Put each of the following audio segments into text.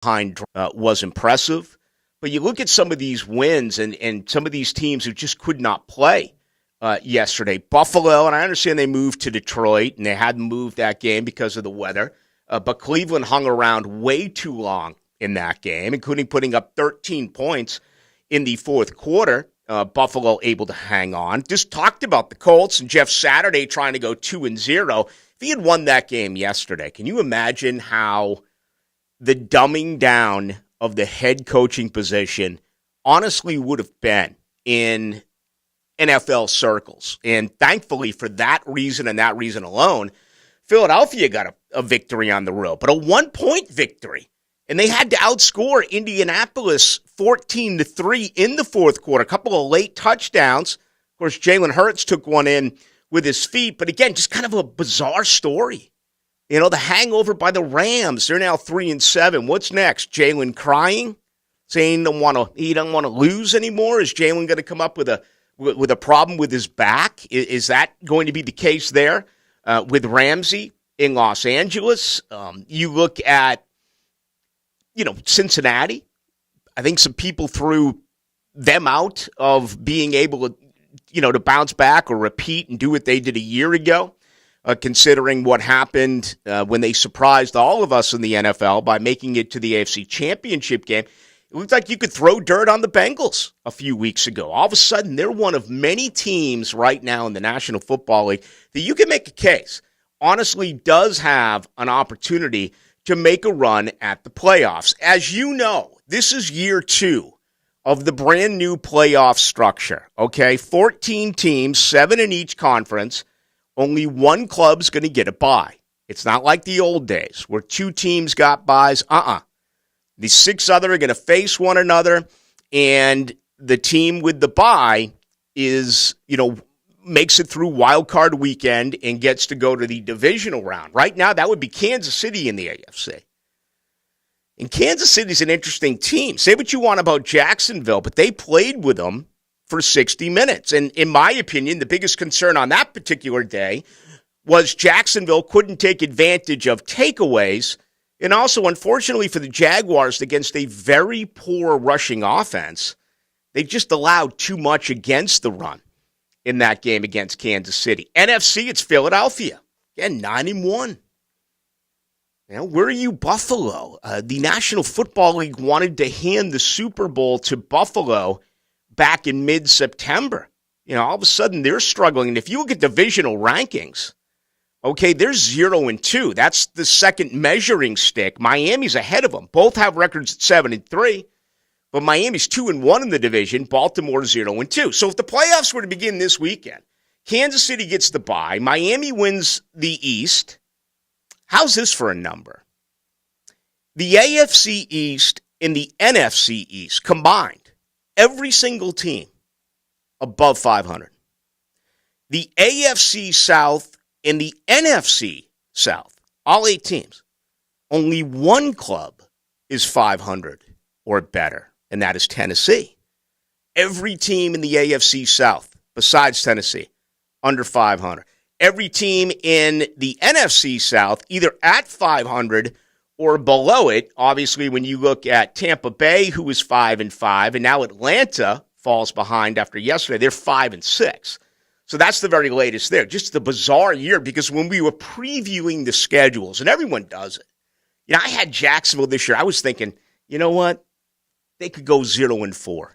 behind was impressive. But you look at some of these wins and some of these teams who just could not play yesterday. Buffalo, and I understand they moved to Detroit, and they hadn't moved that game because of the weather. But Cleveland hung around way too long in that game, including putting up 13 points in the fourth quarter. Buffalo able to hang on. Just talked about the Colts and Jeff Saturday trying to go 2-0. If he had won that game yesterday, can you imagine how the dumbing down of the head coaching position honestly would have been in NFL circles? And thankfully, for that reason and that reason alone, Philadelphia got a victory on the road, but a 1-point victory. And they had to outscore Indianapolis 14-3 in the fourth quarter. A couple of late touchdowns. Of course, Jalen Hurts took one in with his feet. But again, just kind of a bizarre story. You know, the hangover by the Rams. They're now 3-7. What's next? Jalen crying, saying he doesn't want to lose anymore. Is Jalen going to come up with a problem with his back? Is that going to be the case there with Ramsey in Los Angeles? You look at Cincinnati. I think some people threw them out of being able to bounce back or repeat and do what they did a year ago, considering what happened when they surprised all of us in the NFL by making it to the AFC Championship game. It looked like you could throw dirt on the Bengals a few weeks ago. All of a sudden, they're one of many teams right now in the National Football League that you can make a case honestly does have an opportunity to make a run at the playoffs. As you know, this is year 2 of the brand new playoff structure, okay? 14 teams, 7 in each conference. Only one club's going to get a bye. It's not like the old days where 2 teams got byes. The 6 other are going to face one another, and the team with the bye is, makes it through wild card weekend and gets to go to the divisional round. Right now, that would be Kansas City in the AFC. And Kansas City's an interesting team. Say what you want about Jacksonville, but they played with them for 60 minutes. And in my opinion, the biggest concern on that particular day was Jacksonville couldn't take advantage of takeaways. And also, unfortunately for the Jaguars, against a very poor rushing offense, they just allowed too much against the run in that game against Kansas City. NFC, it's Philadelphia. Again, 9-1. Where are you, Buffalo? The National Football League wanted to hand the Super Bowl to Buffalo back in mid-September. All of a sudden they're struggling. And if you look at divisional rankings, okay, they're 0-2. That's the second measuring stick. Miami's ahead of them. Both have records at 7-3. But Miami's 2-1 in the division. Baltimore 0-2. So if the playoffs were to begin this weekend, Kansas City gets the bye. Miami wins the East. How's this for a number? The AFC East and the NFC East combined, every single team above 500. The AFC South and the NFC South, all 8 teams, only one club is 500 or better. And that is Tennessee. Every team in the AFC South, besides Tennessee, under 500. Every team in the NFC South, either at 500 or below it. Obviously, when you look at Tampa Bay, who is 5-5, and now Atlanta falls behind after yesterday. They're 5-6. So that's the very latest there. Just the bizarre year, because when we were previewing the schedules, and everyone does it, I had Jacksonville this year. I was thinking, you know what? They could go 0-4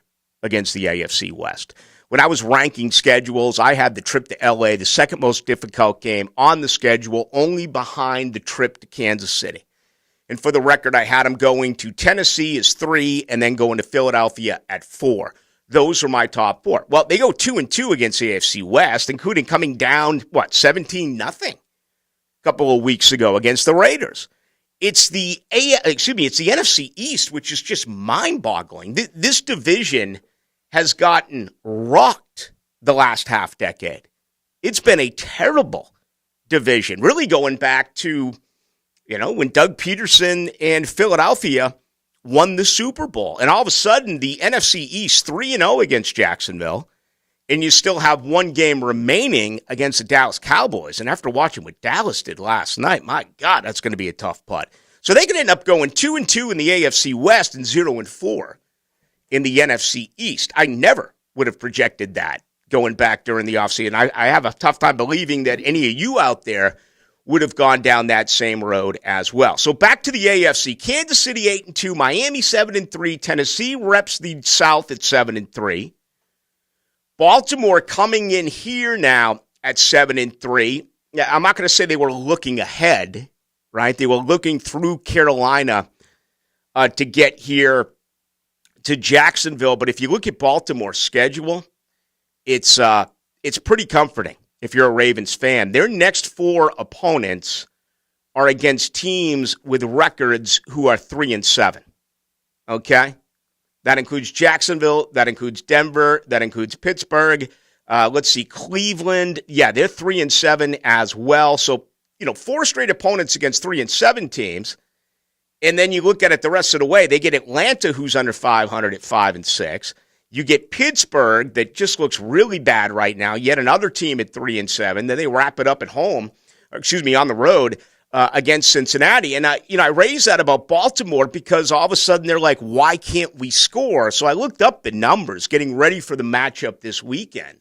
against the AFC West. When I was ranking schedules, I had the trip to L.A., the second most difficult game on the schedule, only behind the trip to Kansas City. And for the record, I had them going to Tennessee as 3 and then going to Philadelphia at 4. Those are my top 4. Well, they go 2-2 against the AFC West, including coming down, 17-0 a couple of weeks ago against the Raiders. It's the NFC East, which is just mind-boggling. This division has gotten rocked the last half decade. It's been a terrible division, really going back to, when Doug Peterson and Philadelphia won the Super Bowl. And all of a sudden, the NFC East 3-0 against Jacksonville, and you still have one game remaining against the Dallas Cowboys. And after watching what Dallas did last night, my God, that's going to be a tough putt. So they could end up going 2-2 in the AFC West and 0-4 in the NFC East. I never would have projected that going back during the offseason. I have a tough time believing that any of you out there would have gone down that same road as well. So back to the AFC. Kansas City 8-2, Miami 7-3, Tennessee reps the South at 7-3. Baltimore coming in here now at 7-3. Yeah, I'm not going to say they were looking ahead, right? They were looking through Carolina to get here to Jacksonville. But if you look at Baltimore's schedule, it's pretty comforting if you're a Ravens fan. Their next 4 opponents are against teams with records who are 3-7. Okay? That includes Jacksonville. That includes Denver. That includes Pittsburgh. Let's see, Cleveland. Yeah, they're 3-7 as well. So, 4 straight opponents against 3-7 teams. And then you look at it the rest of the way. They get Atlanta, who's under 500 at 5-6. You get Pittsburgh, that just looks really bad right now. Yet another team at 3-7. Then they wrap it up at home, on the road against Cincinnati. And I raised that about Baltimore because all of a sudden they're like, why can't we score? So I looked up the numbers, getting ready for the matchup this weekend.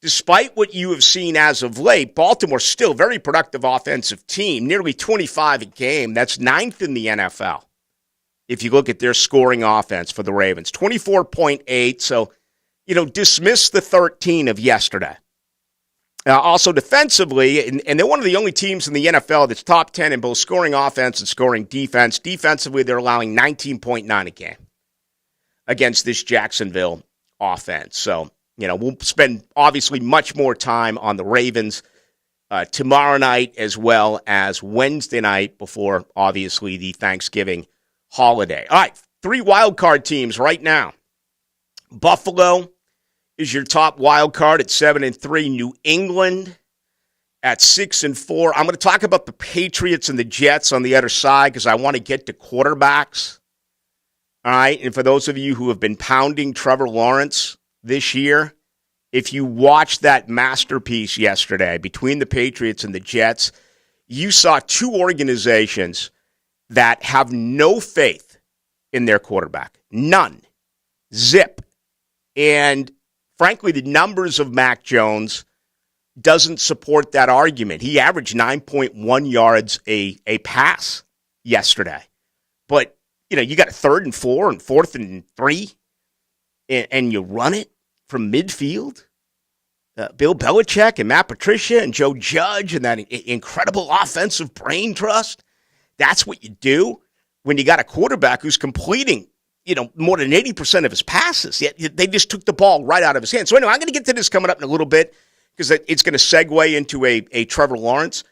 Despite what you have seen as of late, Baltimore's still a very productive offensive team, nearly 25 a game. That's 9th in the NFL. If you look at their scoring offense for the Ravens, 24.8. So, dismiss the 13 of yesterday. Also defensively, and they're one of the only teams in the NFL that's top 10 in both scoring offense and scoring defense. Defensively, they're allowing 19.9 a game against this Jacksonville offense. So, we'll spend obviously much more time on the Ravens tomorrow night as well as Wednesday night before, obviously, the Thanksgiving holiday. All right, 3 wild card teams right now. Buffalo is your top wild card at 7-3. New England at 6-4. I'm going to talk about the Patriots and the Jets on the other side because I want to get to quarterbacks. All right, and for those of you who have been pounding Trevor Lawrence this year, if you watched that masterpiece yesterday between the Patriots and the Jets, you saw 2 organizations that have no faith in their quarterback. None. Zip. And frankly, the numbers of Mac Jones doesn't support that argument. He averaged 9.1 yards a pass yesterday. But, you got a 3rd and 4 and 4th and 3, and you run it from midfield. Bill Belichick and Matt Patricia and Joe Judge and that incredible offensive brain trust. That's what you do when you got a quarterback who's completing, more than 80% of his passes. Yet they just took the ball right out of his hands. So anyway, I'm going to get to this coming up in a little bit because it's going to segue into a Trevor Lawrence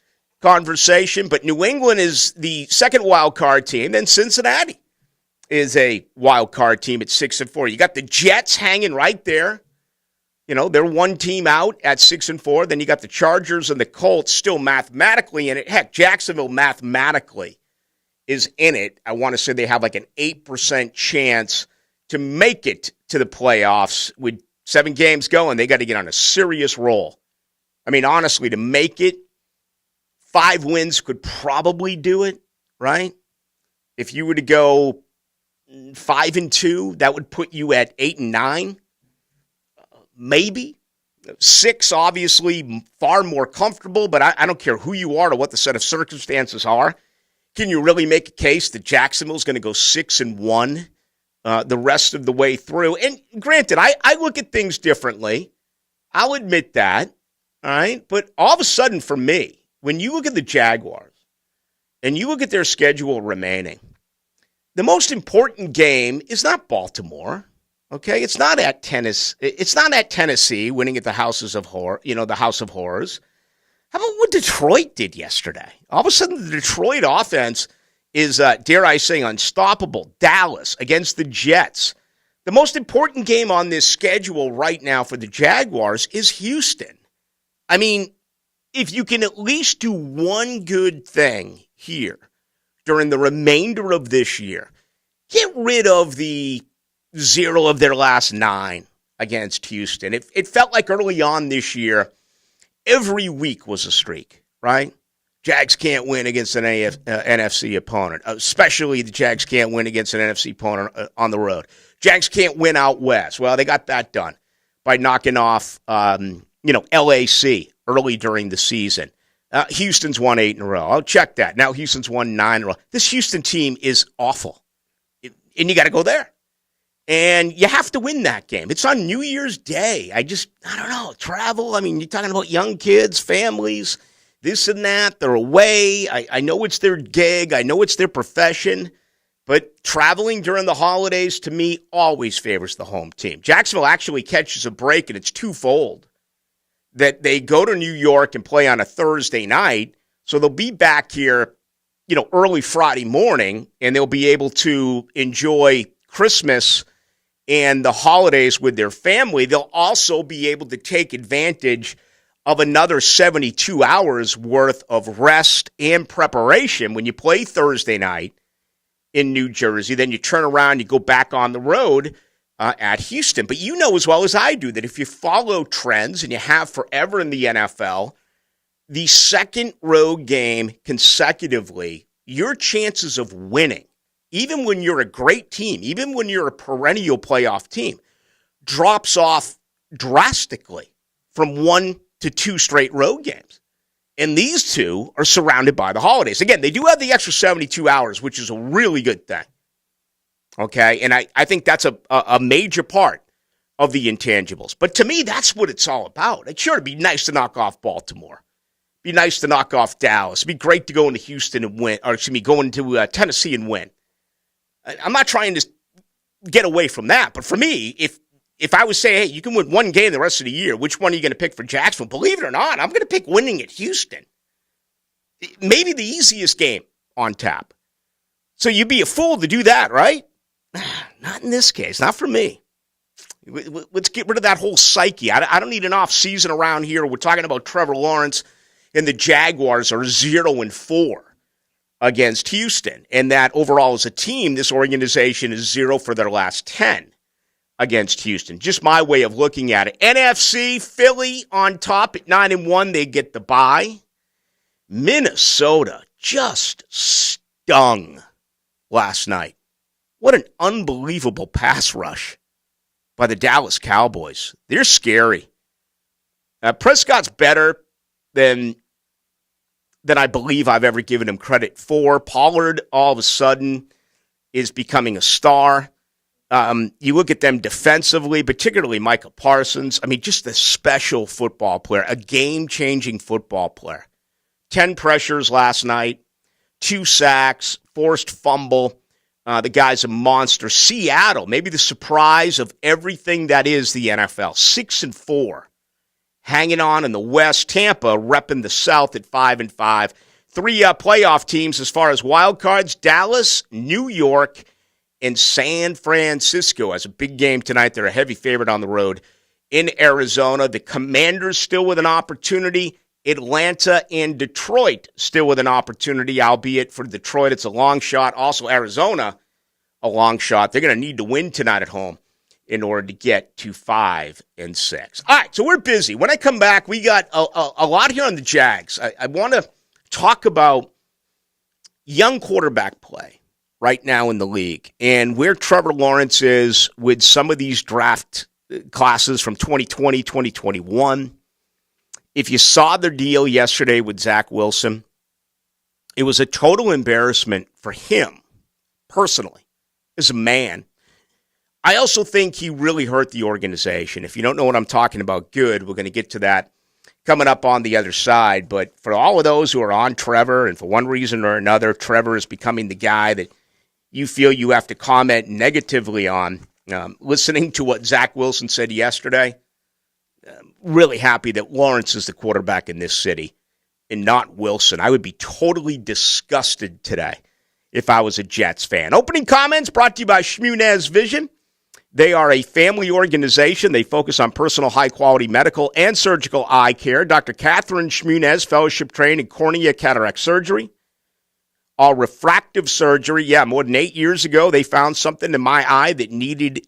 conversation. But New England is the second wild card team. Then Cincinnati is a wild card team at 6-4. You got the Jets hanging right there. They're one team out at 6-4. Then you got the Chargers and the Colts still mathematically in it. Heck, Jacksonville mathematically is in it. I want to say they have like an 8% chance to make it to the playoffs. With 7 games going, they got to get on a serious roll. I mean, honestly, to make it, 5 wins could probably do it, right? If you were to go 5-2, that would put you at 8-9. Maybe. 6, obviously, far more comfortable, but I don't care who you are or what the set of circumstances are. Can you really make a case that Jacksonville's going to go 6-1 the rest of the way through? And granted, I look at things differently. I'll admit that, all right? But all of a sudden, for me, when you look at the Jaguars and you look at their schedule remaining, the most important game is not Baltimore. Okay, it's not at Tennessee. It's not at Tennessee winning at the Houses of Horror. The House of Horrors. How about what Detroit did yesterday? All of a sudden, the Detroit offense is, dare I say, unstoppable. Dallas against the Jets. The most important game on this schedule right now for the Jaguars is Houston. I mean, if you can at least do one good thing here during the remainder of this year, get rid of the 0 of their last 9 against Houston. It felt like early on this year, every week was a streak, right? Jags can't win against an NFC opponent, especially the Jags can't win against an NFC opponent on the road. Jags can't win out west. Well, they got that done by knocking off, LAC early during the season. Houston's won 8 in a row. I'll check that. Now Houston's won 9 in a row. This Houston team is awful, and you got to go there. And you have to win that game. It's on New Year's Day. I don't know, travel. I mean, you're talking about young kids, families, this and that. They're away. I know it's their gig. I know it's their profession. But traveling during the holidays, to me, always favors the home team. Jacksonville actually catches a break, and it's twofold. That they go to New York and play on a Thursday night, so they'll be back here, early Friday morning, and they'll be able to enjoy Christmas and the holidays with their family. They'll also be able to take advantage of another 72 hours worth of rest and preparation when you play Thursday night in New Jersey. Then you turn around, you go back on the road at Houston. But you know as well as I do that if you follow trends, and you have forever in the NFL, the second road game consecutively, your chances of winning, even when you're a great team, even when you're a perennial playoff team, drops off drastically from 1 to 2 straight road games. And these two are surrounded by the holidays. Again, they do have the extra 72 hours, which is a really good thing. Okay? And I think that's a major part of the intangibles. But to me, that's what it's all about. It's sure it'd be nice to knock off Baltimore. Be nice to knock off Dallas. It'd be great to go into Houston and win, go into Tennessee and win. I'm not trying to get away from that, but for me, if I was saying, hey, you can win one game the rest of the year, which one are you going to pick for Jacksonville? Believe it or not, I'm going to pick winning at Houston. Maybe the easiest game on tap. So you'd be a fool to do that, right? Not in this case, not for me. Let's get rid of that whole psyche. I don't need an off season around here. We're talking about Trevor Lawrence and the Jaguars are 0-4. Against Houston, and that overall as a team, this organization is 0 for their last 10 against Houston. Just my way of looking at it. NFC, Philly on top at 9-1, they get the bye. Minnesota just stung last night. What an unbelievable pass rush by the Dallas Cowboys. They're scary. Prescott's better than I believe I've ever given him credit for. Pollard, all of a sudden, is becoming a star. You look at them defensively, particularly Micah Parsons. I mean, just a special football player, a game-changing football player. 10 pressures last night, 2 sacks, forced fumble. The guy's a monster. Seattle, maybe the surprise of everything that is the NFL, 6-4. Hanging on in the West. Tampa repping the South at 5-5. 3 playoff teams as far as wild cards. Dallas, New York, and San Francisco has a big game tonight. They're a heavy favorite on the road in Arizona. The Commanders still with an opportunity. Atlanta and Detroit still with an opportunity, albeit for Detroit it's a long shot. Also Arizona, a long shot. They're going to need to win tonight at home in order to get to 5-6. All right, so we're busy. When I come back, we got a lot here on the Jags. I want to talk about young quarterback play right now in the league and where Trevor Lawrence is with some of these draft classes from 2020, 2021. If you saw their deal yesterday with Zach Wilson, it was a total embarrassment for him personally as a man. I also think he really hurt the organization. If you don't know what I'm talking about, good. We're going to get to that coming up on the other side. But for all of those who are on Trevor, and for one reason or another, Trevor is becoming the guy that you feel you have to comment negatively on, listening to what Zach Wilson said yesterday, really happy that Lawrence is the quarterback in this city and not Wilson. I would be totally disgusted today if I was a Jets fan. Opening comments brought to you by Shmunez Vision. They are a family organization. They focus on personal, high-quality medical and surgical eye care. Dr. Catherine Shmunez, fellowship-trained in cornea cataract surgery. All refractive surgery. More than 8 years ago, they found something in my eye that needed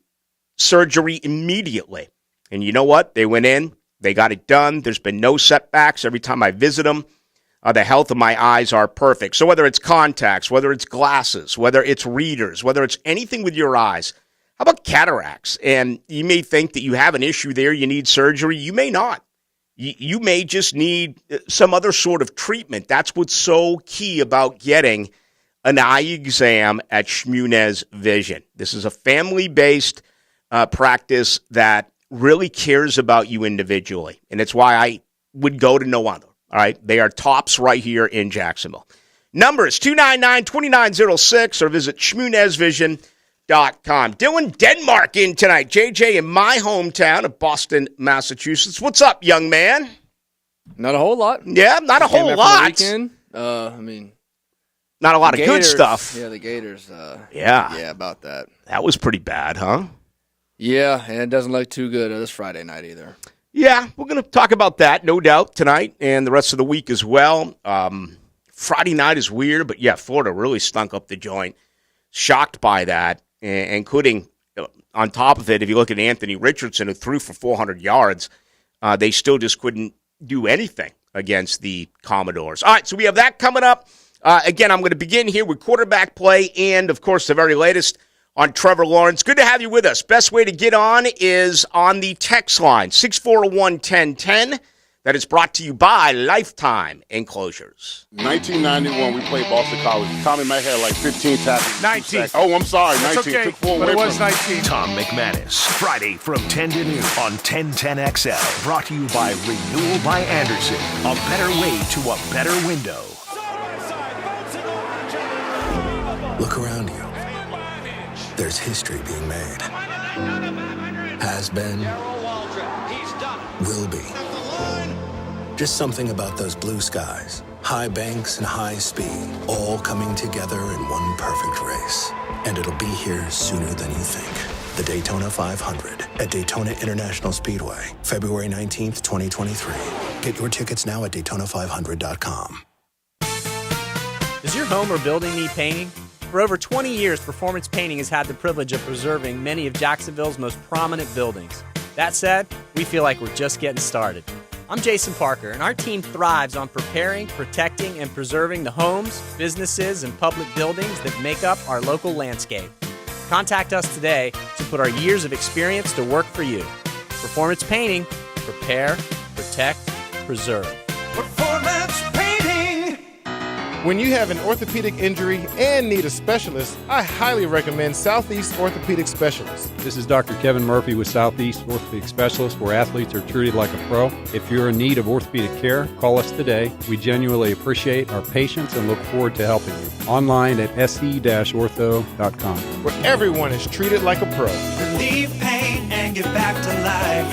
surgery immediately. And you know what? They went in. They got it done. There's been no setbacks every time I visit them. The health of my eyes are perfect. So whether it's contacts, whether it's glasses, whether it's readers, whether it's anything with your eyes, how about cataracts? And you may think that you have an issue there, you need surgery. You may not. You may just need some other sort of treatment. That's what's so key about getting an eye exam at Shmunez Vision. This is a family-based practice that really cares about you individually. And it's why I would go to no other. All right, they are tops right here in Jacksonville. Number is 299-2906 or visit shmunezvision.com. Dylan Denmark in tonight. JJ in my hometown of Boston, Massachusetts. What's up, young man? Not a whole lot. Yeah, not a whole lot. Not a lot of good stuff. Yeah, the Gators. Yeah, about that. That was pretty bad, huh? Yeah, and it doesn't look too good this Friday night either. Yeah, we're going to talk about that, no doubt, tonight and the rest of the week as well. Friday night is weird, but yeah, Florida really stunk up the joint. Shocked by that, including on top of it, if you look at Anthony Richardson, who threw for 400 yards, they still just couldn't do anything against the Commodores. All right, so we have that coming up. Again, I'm going to begin here with quarterback play and, of course, the very latest on Trevor Lawrence. Good to have you with us. Best way to get on is on the text line, 641-1010. That is brought to you by Lifetime Enclosures. 1991, we played Boston College. Tommy Mack had like 15 tackles. 19. Oh, I'm sorry, That's 19. okay, Took 4 but away it was from 19. Tom McManus, Friday from 10 to noon on 1010XL. Brought to you by Renewal by Anderson. A better way to a better window. Look around you. There's history being made. Has been. Will be. Just something about those blue skies, high banks and high speed, all coming together in one perfect race. And it'll be here sooner than you think. The Daytona 500 at Daytona International Speedway, February 19th, 2023. Get your tickets now at Daytona500.com. Does your home or building need painting? For over 20 years, Performance Painting has had the privilege of preserving many of Jacksonville's most prominent buildings. That said, we feel like we're just getting started. I'm Jason Parker, and our team thrives on preparing, protecting, and preserving the homes, businesses, and public buildings that make up our local landscape. Contact us today to put our years of experience to work for you. Performance Painting. Prepare, protect, preserve. Performance painting. When you have an orthopedic injury and need a specialist, I highly recommend Southeast Orthopedic Specialists. This is Dr. Kevin Murphy with Southeast Orthopedic Specialists, where athletes are treated like a pro. If you're in need of orthopedic care, call us today. We genuinely appreciate our patients and look forward to helping you. Online at se-ortho.com. Where everyone is treated like a pro. Relieve pain and get back to life.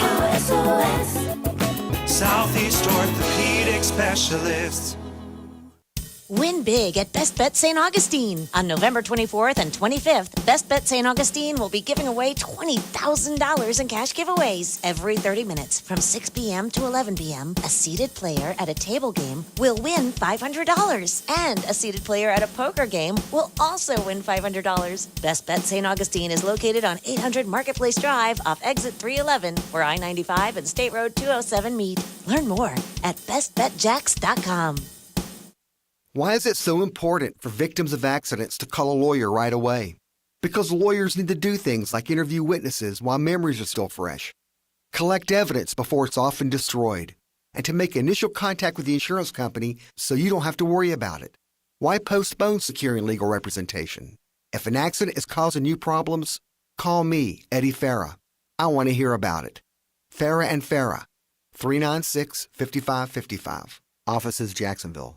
Southeast Orthopedic Specialists. Win big at Best Bet St. Augustine. On November 24th and 25th, Best Bet St. Augustine will be giving away $20,000 in cash giveaways every 30 minutes from 6 p.m. to 11 p.m. A seated player at a table game will win $500, and a seated player at a poker game will also win $500. Best Bet St. Augustine is located on 800 Marketplace Drive off exit 311, where I-95 and State Road 207 meet. Learn more at bestbetjacks.com. Why is it so important for victims of accidents to call a lawyer right away? Because lawyers need to do things like interview witnesses while memories are still fresh, collect evidence before it's often destroyed, and to make initial contact with the insurance company so you don't have to worry about it. Why postpone securing legal representation? If an accident is causing you problems, call me, Eddie Farah. I want to hear about it. Farah and Farah, 396-5555. Offices, Jacksonville.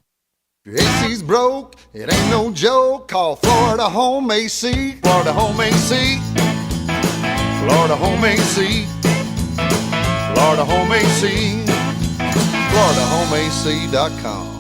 Your AC's broke, it ain't no joke. Call Florida Home AC. Florida Home AC. Florida Home AC. Florida Home AC. FloridaHomeAC.com.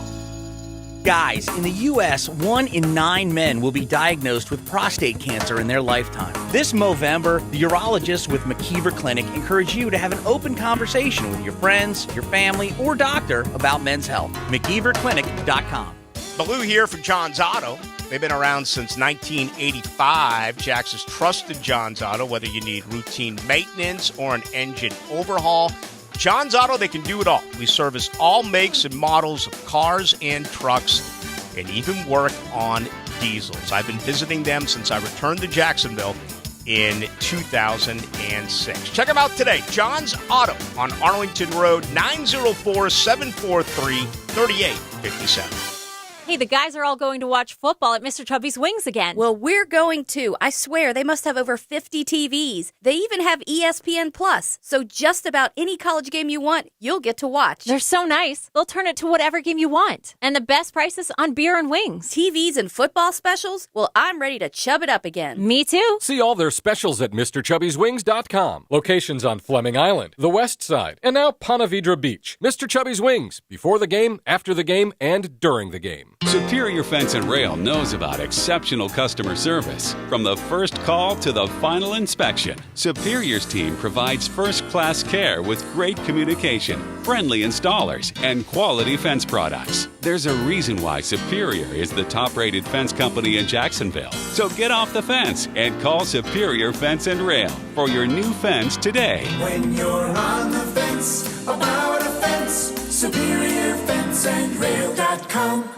Guys, in the U.S., 1 in 9 men will be diagnosed with prostate cancer in their lifetime. This Movember, the urologists with McKeever Clinic encourage you to have an open conversation with your friends, your family, or doctor about men's health. McKeeverClinic.com. Ballou here for John's Auto. They've been around since 1985. Jax has trusted John's Auto, whether you need routine maintenance or an engine overhaul. John's Auto, they can do it all. We service all makes and models of cars and trucks and even work on diesels. I've been visiting them since I returned to Jacksonville in 2006. Check them out today. John's Auto on Arlington Road, 904-743-3857. Hey, the guys are all going to watch football at Mr. Chubby's Wings again. Well, we're going too. I swear, they must have over 50 TVs. They even have ESPN Plus. So just about any college game you want, you'll get to watch. They're so nice. They'll turn it to whatever game you want. And the best prices on beer and wings. TVs and football specials? Well, I'm ready to chub it up again. Me too. See all their specials at MrChubby'sWings.com. Locations on Fleming Island, the West Side, and now Ponte Vedra Beach. Mr. Chubby's Wings. Before the game, after the game, and during the game. Superior Fence and Rail knows about exceptional customer service. From the first call to the final inspection, Superior's team provides first-class care with great communication, friendly installers, and quality fence products. There's a reason why Superior is the top-rated fence company in Jacksonville. So get off the fence and call Superior Fence and Rail for your new fence today. When you're on the fence, about a fence, SuperiorFenceandRail.com.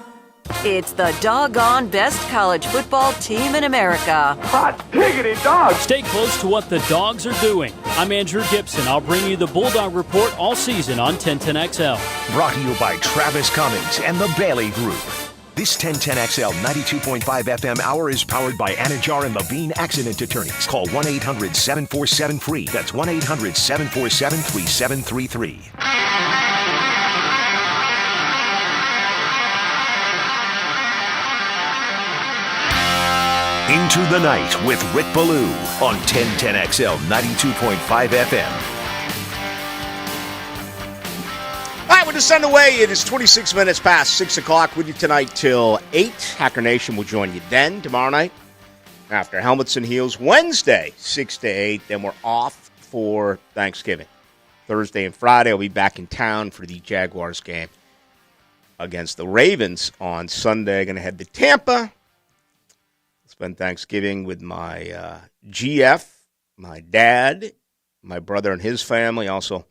It's the doggone best college football team in America. Hot diggity dog! Stay close to what the dogs are doing. I'm Andrew Gibson. I'll bring you the Bulldog Report all season on 1010XL. Brought to you by Travis Cummings and the Bailey Group. This 1010XL 92.5 FM hour is powered by Anajar and Levine Accident Attorneys. Call 1-800-747-FREE. That's 1-800-747-3733. Into the Night with Rick Ballou on 1010XL 92.5 FM. All right, we're just underway. It is 26 minutes past 6 o'clock with you tonight till 8. Hacker Nation will join you then tomorrow night after Helmets and Heels. Wednesday, 6 to 8. Then we're off for Thanksgiving. Thursday and Friday, I'll be back in town for the Jaguars game against the Ravens on Sunday. Going to head to Tampa. Spend Thanksgiving with my GF, my dad, my brother and his family. Also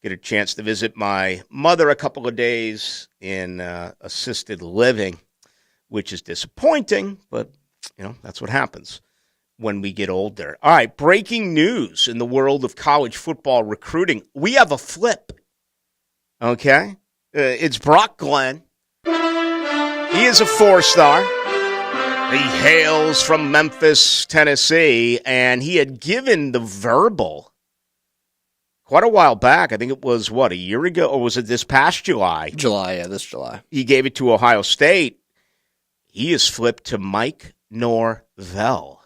get a chance to visit my mother a couple of days in assisted living, which is disappointing, but, you know, that's what happens when we get older. All right, breaking news in the world of college football recruiting. We have a flip, okay? It's Brock Glenn. He is a four-star. He hails from Memphis, Tennessee, and he had given the verbal quite a while back. I think it was, a year ago? Or was it this past July? This July. He gave it to Ohio State. He is flipped to Mike Norvell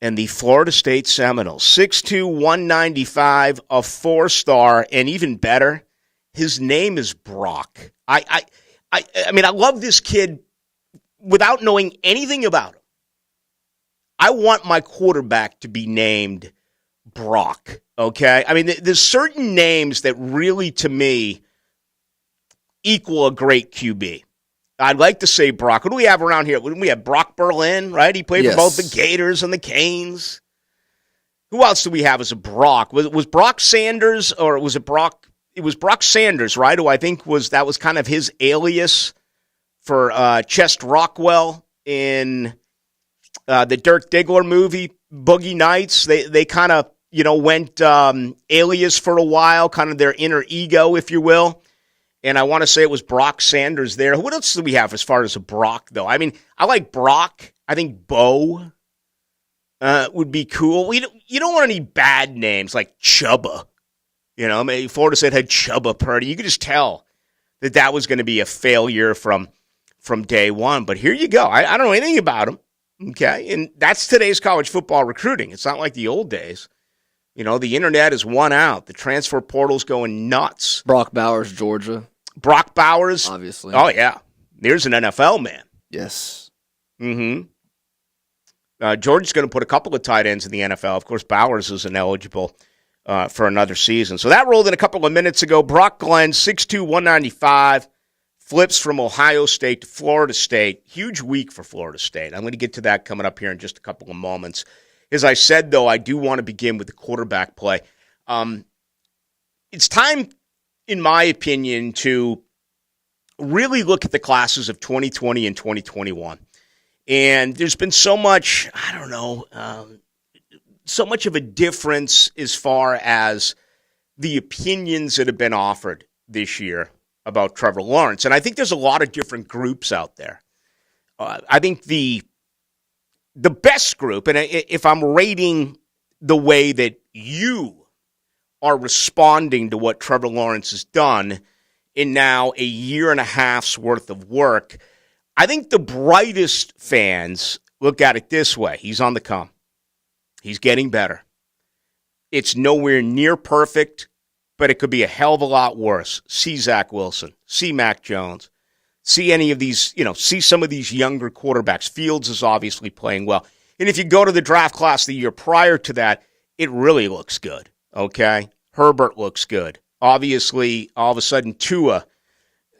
and the Florida State Seminoles. 6'2", 195, a four-star, and even better, his name is Brock. I mean, I love this kid. Without knowing anything about him, I want my quarterback to be named Brock, okay? I mean, there's certain names that really, to me, equal a great QB. I'd like to say Brock. What do we have around here? We have Brock Berlin, right? He played for both the Gators and the Canes. Who else do we have as a Brock? Was Brock Sanders, or was it Brock? It was Brock Sanders, right? Who I think was kind of his alias for Chest Rockwell in the Dirk Diggler movie, Boogie Nights. They kind of, went alias for a while, kind of their inner ego, if you will. And I want to say it was Brock Sanders there. What else do we have as far as a Brock, though? I mean, I like Brock. I think Bo would be cool. You don't want any bad names like Chubba. Maybe Florida State had Chubba Purdy. You could just tell that was going to be a failure from day one. But here you go. I don't know anything about him, okay? And that's today's college football recruiting. It's not like the old days. The internet is won out. The transfer portal's going nuts. Brock Bowers, Georgia. Brock Bowers. Obviously. Oh, yeah. There's an NFL man. Yes. Mm-hmm. Georgia's going to put a couple of tight ends in the NFL. Of course, Bowers is ineligible for another season. So that rolled in a couple of minutes ago. Brock Glenn, 6'2", 195. Flips from Ohio State to Florida State. Huge week for Florida State. I'm going to get to that coming up here in just a couple of moments. As I said, though, I do want to begin with the quarterback play. it's time, in my opinion, to really look at the classes of 2020 and 2021. And there's been so much, so much of a difference as far as the opinions that have been offered this year about Trevor Lawrence. And I think there's a lot of different groups out there. I think the best group, and if I'm rating the way that you are responding to what Trevor Lawrence has done in now a year and a half's worth of work, I think the brightest fans look at it this way. He's on the come. He's getting better. It's nowhere near perfect, but it could be a hell of a lot worse. See Zach Wilson. See Mac Jones. See any of these, see some of these younger quarterbacks. Fields is obviously playing well. And if you go to the draft class the year prior to that, it really looks good, okay? Herbert looks good. Obviously, all of a sudden, Tua,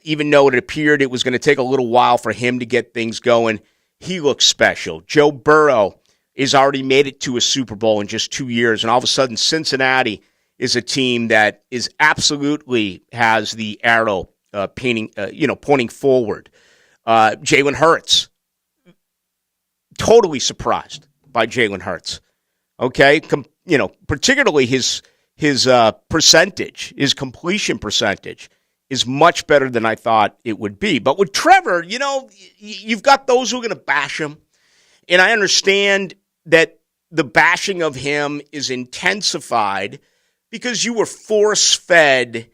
even though it appeared it was going to take a little while for him to get things going, he looks special. Joe Burrow has already made it to a Super Bowl in just 2 years, and all of a sudden, Cincinnati is a team that is absolutely has the arrow pointing forward. Jalen Hurts, totally surprised by Jalen Hurts. Okay, particularly his percentage, his completion percentage is much better than I thought it would be. But with Trevor, you've got those who are going to bash him, and I understand that the bashing of him is intensified because you were force-fed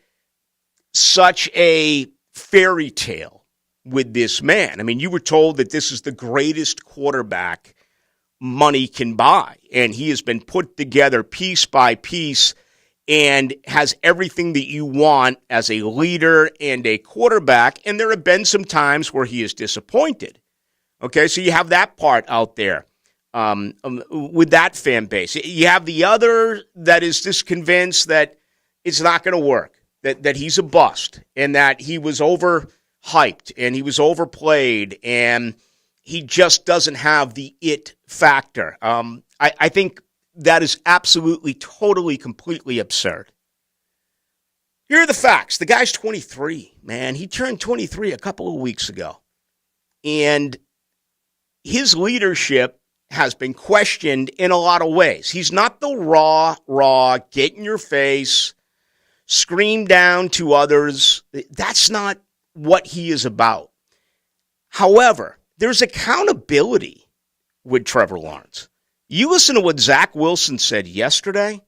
such a fairy tale with this man. I mean, you were told that this is the greatest quarterback money can buy, and he has been put together piece by piece and has everything that you want as a leader and a quarterback, and there have been some times where he is disappointed. Okay, so you have that part out there with that fan base. You have the other that is just convinced that it's not going to work, that he's a bust, and that he was overhyped, and he was overplayed, and he just doesn't have the it factor. I think that is absolutely, totally, completely absurd. Here are the facts. The guy's 23, man. He turned 23 a couple of weeks ago. And his leadership has been questioned in a lot of ways. He's not the raw, get in your face, scream down to others. That's not what he is about. However, there's accountability with Trevor Lawrence. You listen to what Zach Wilson said yesterday.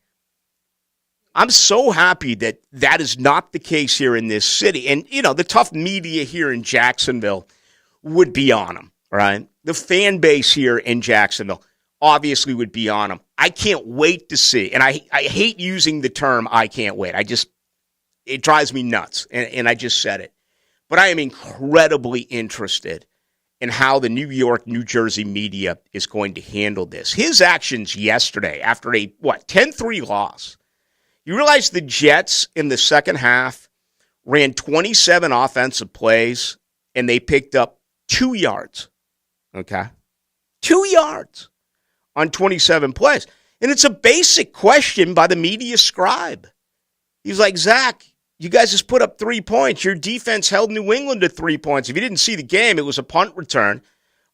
I'm so happy that that is not the case here in this city. And, the tough media here in Jacksonville would be on him, right? The fan base here in Jacksonville obviously would be on him. I can't wait to see. And I hate using the term I can't wait. It drives me nuts. And I just said it. But I am incredibly interested in how the New York, New Jersey media is going to handle this. His actions yesterday after a 10-3 loss. You realize the Jets in the second half ran 27 offensive plays and they picked up 2 yards. Okay? 2 yards on 27 plays. And it's a basic question by the media scribe. He's like, Zach, you guys just put up 3 points. Your defense held New England to 3 points. If you didn't see the game, it was a punt return.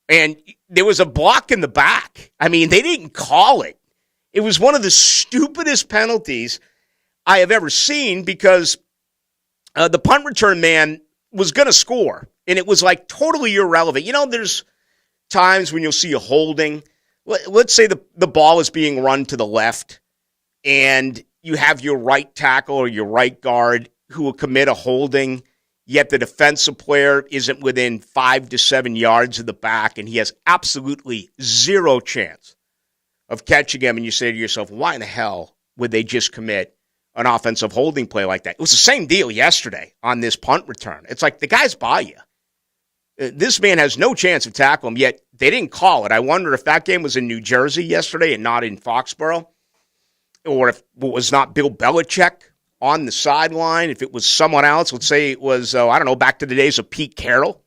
And there was a block in the back. I mean, they didn't call it. It was one of the stupidest penalties I have ever seen because the punt return man was going to score. And it was like totally irrelevant. There's times when you'll see a holding. Let's say the ball is being run to the left and you have your right tackle or your right guard who will commit a holding, yet the defensive player isn't within 5 to 7 yards of the back, and he has absolutely zero chance of catching him. And you say to yourself, why in the hell would they just commit an offensive holding play like that? It was the same deal yesterday on this punt return. It's like the guy's by you. This man has no chance of tackling him, yet they didn't call it. I wonder if that game was in New Jersey yesterday and not in Foxborough, or if it was not Bill Belichick on the sideline, if it was someone else. Let's say it was, back to the days of Pete Carroll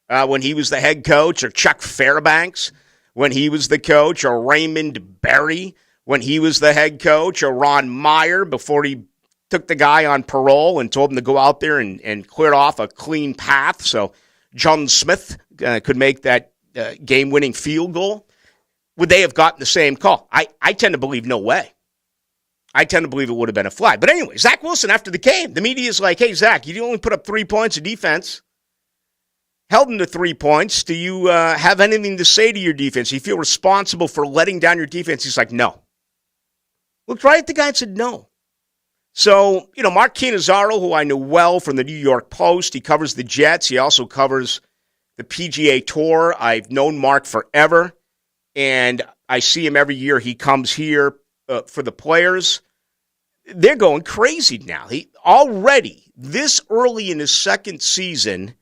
when he was the head coach, or Chuck Fairbanks when he was the coach, or Raymond Berry when he was the head coach, or Ron Meyer before he took the guy on parole and told him to go out there and cleared off a clean path so John Smith could make that game-winning field goal, would they have gotten the same call? I tend to believe no way. I tend to believe it would have been a flag. But anyway, Zach Wilson after the game, the media is like, hey, Zach, you only put up 3 points of defense. Held them to 3 points. Do you have anything to say to your defense? Do you feel responsible for letting down your defense? He's like, no. Looked right at the guy and said no. So, Mark Cannizzaro, who I know well from the New York Post, he covers the Jets. He also covers the PGA Tour. I've known Mark forever, and I see him every year. He comes here for the players. They're going crazy now. He already, this early in his second season,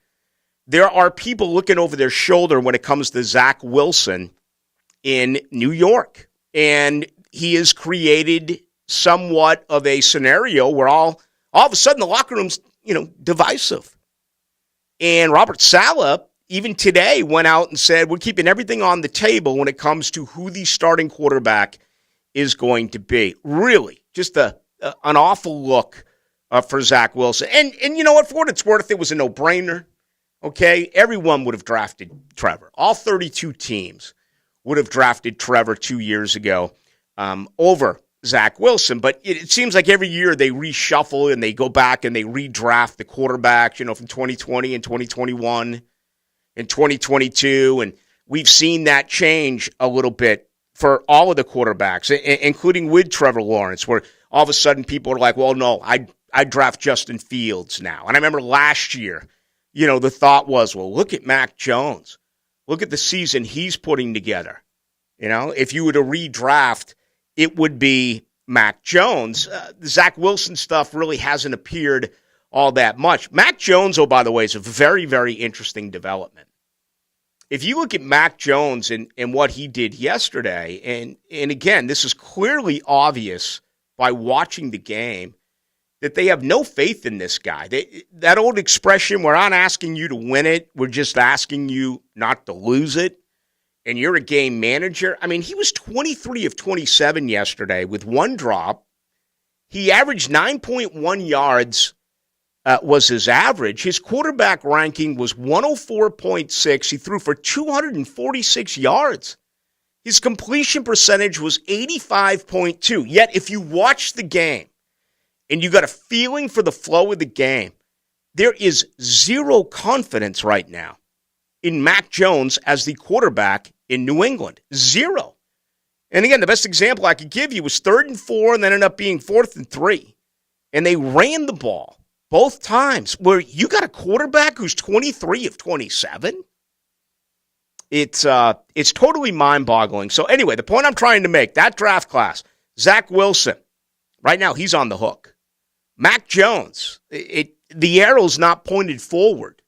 there are people looking over their shoulder when it comes to Zach Wilson in New York. And he has created somewhat of a scenario where all of a sudden the locker room's, divisive. And Robert Saleh, even today, went out and said, we're keeping everything on the table when it comes to who the starting quarterback is going to be. Really, just an awful look for Zach Wilson. And you know what? For what it's worth, it was a no-brainer. Okay? Everyone would have drafted Trevor. All 32 teams would have drafted Trevor 2 years ago over Zach Wilson. But it seems like every year they reshuffle and they go back and they redraft the quarterbacks, from 2020 and 2021 and 2022. And we've seen that change a little bit for all of the quarterbacks, including with Trevor Lawrence, where all of a sudden people are like, well, no, I draft Justin Fields now. And I remember last year, the thought was, well, look at Mac Jones. Look at the season he's putting together. If you were to redraft, it would be Mac Jones. The Zach Wilson stuff really hasn't appeared all that much. Mac Jones, oh, by the way, is a very, very interesting development. If you look at Mac Jones and what he did yesterday, and again, this is clearly obvious by watching the game, that they have no faith in this guy. That old expression, we're not asking you to win it, we're just asking you not to lose it, and you're a game manager. I mean, he was 23 of 27 yesterday with one drop. He averaged 9.1 yards was his average. His quarterback ranking was 104.6. He threw for 246 yards. His completion percentage was 85.2. Yet, if you watch the game and you got a feeling for the flow of the game, there is zero confidence right now in Mac Jones as the quarterback in New England. Zero. And again, the best example I could give you was 3rd and 4 and then ended up being 4th and 3. And they ran the ball both times, where you got a quarterback who's 23 of 27. It's totally mind-boggling. So anyway, the point I'm trying to make, that draft class, Zach Wilson, right now he's on the hook. Mac Jones, the arrow's not pointed forward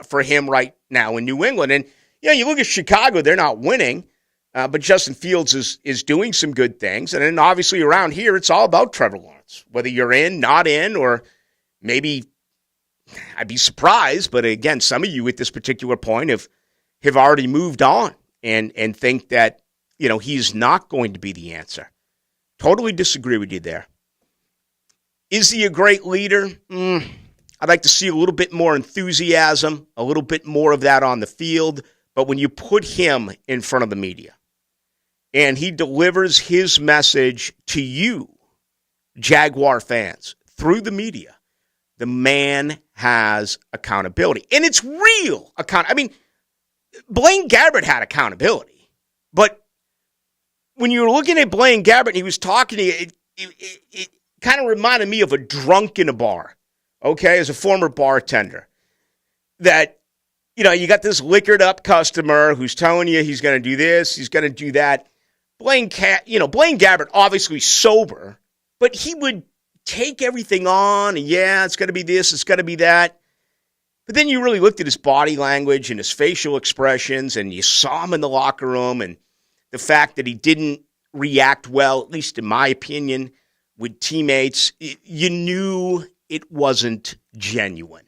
for him right now in New England. And you look at Chicago, they're not winning, but Justin Fields is doing some good things. And then obviously around here, it's all about Trevor Lawrence, whether you're in, not in, or maybe I'd be surprised, but again, some of you at this particular point have already moved on and think that, he's not going to be the answer. Totally disagree with you there. Is he a great leader? I'd like to see a little bit more enthusiasm, a little bit more of that on the field. But when you put him in front of the media and he delivers his message to you, Jaguar fans, through the media, the man has accountability. And it's real accountability. Blaine Gabbert had accountability. But when you were looking at Blaine Gabbert and he was talking to you, it kind of reminded me of a drunk in a bar, okay, as a former bartender. That, you got this liquored up customer who's telling you he's going to do this, he's going to do that. Blaine Gabbert, obviously sober, but he would take everything on, and it's going to be this, it's going to be that. But then you really looked at his body language and his facial expressions, and you saw him in the locker room, and the fact that he didn't react well, at least in my opinion, with teammates, you knew it wasn't genuine.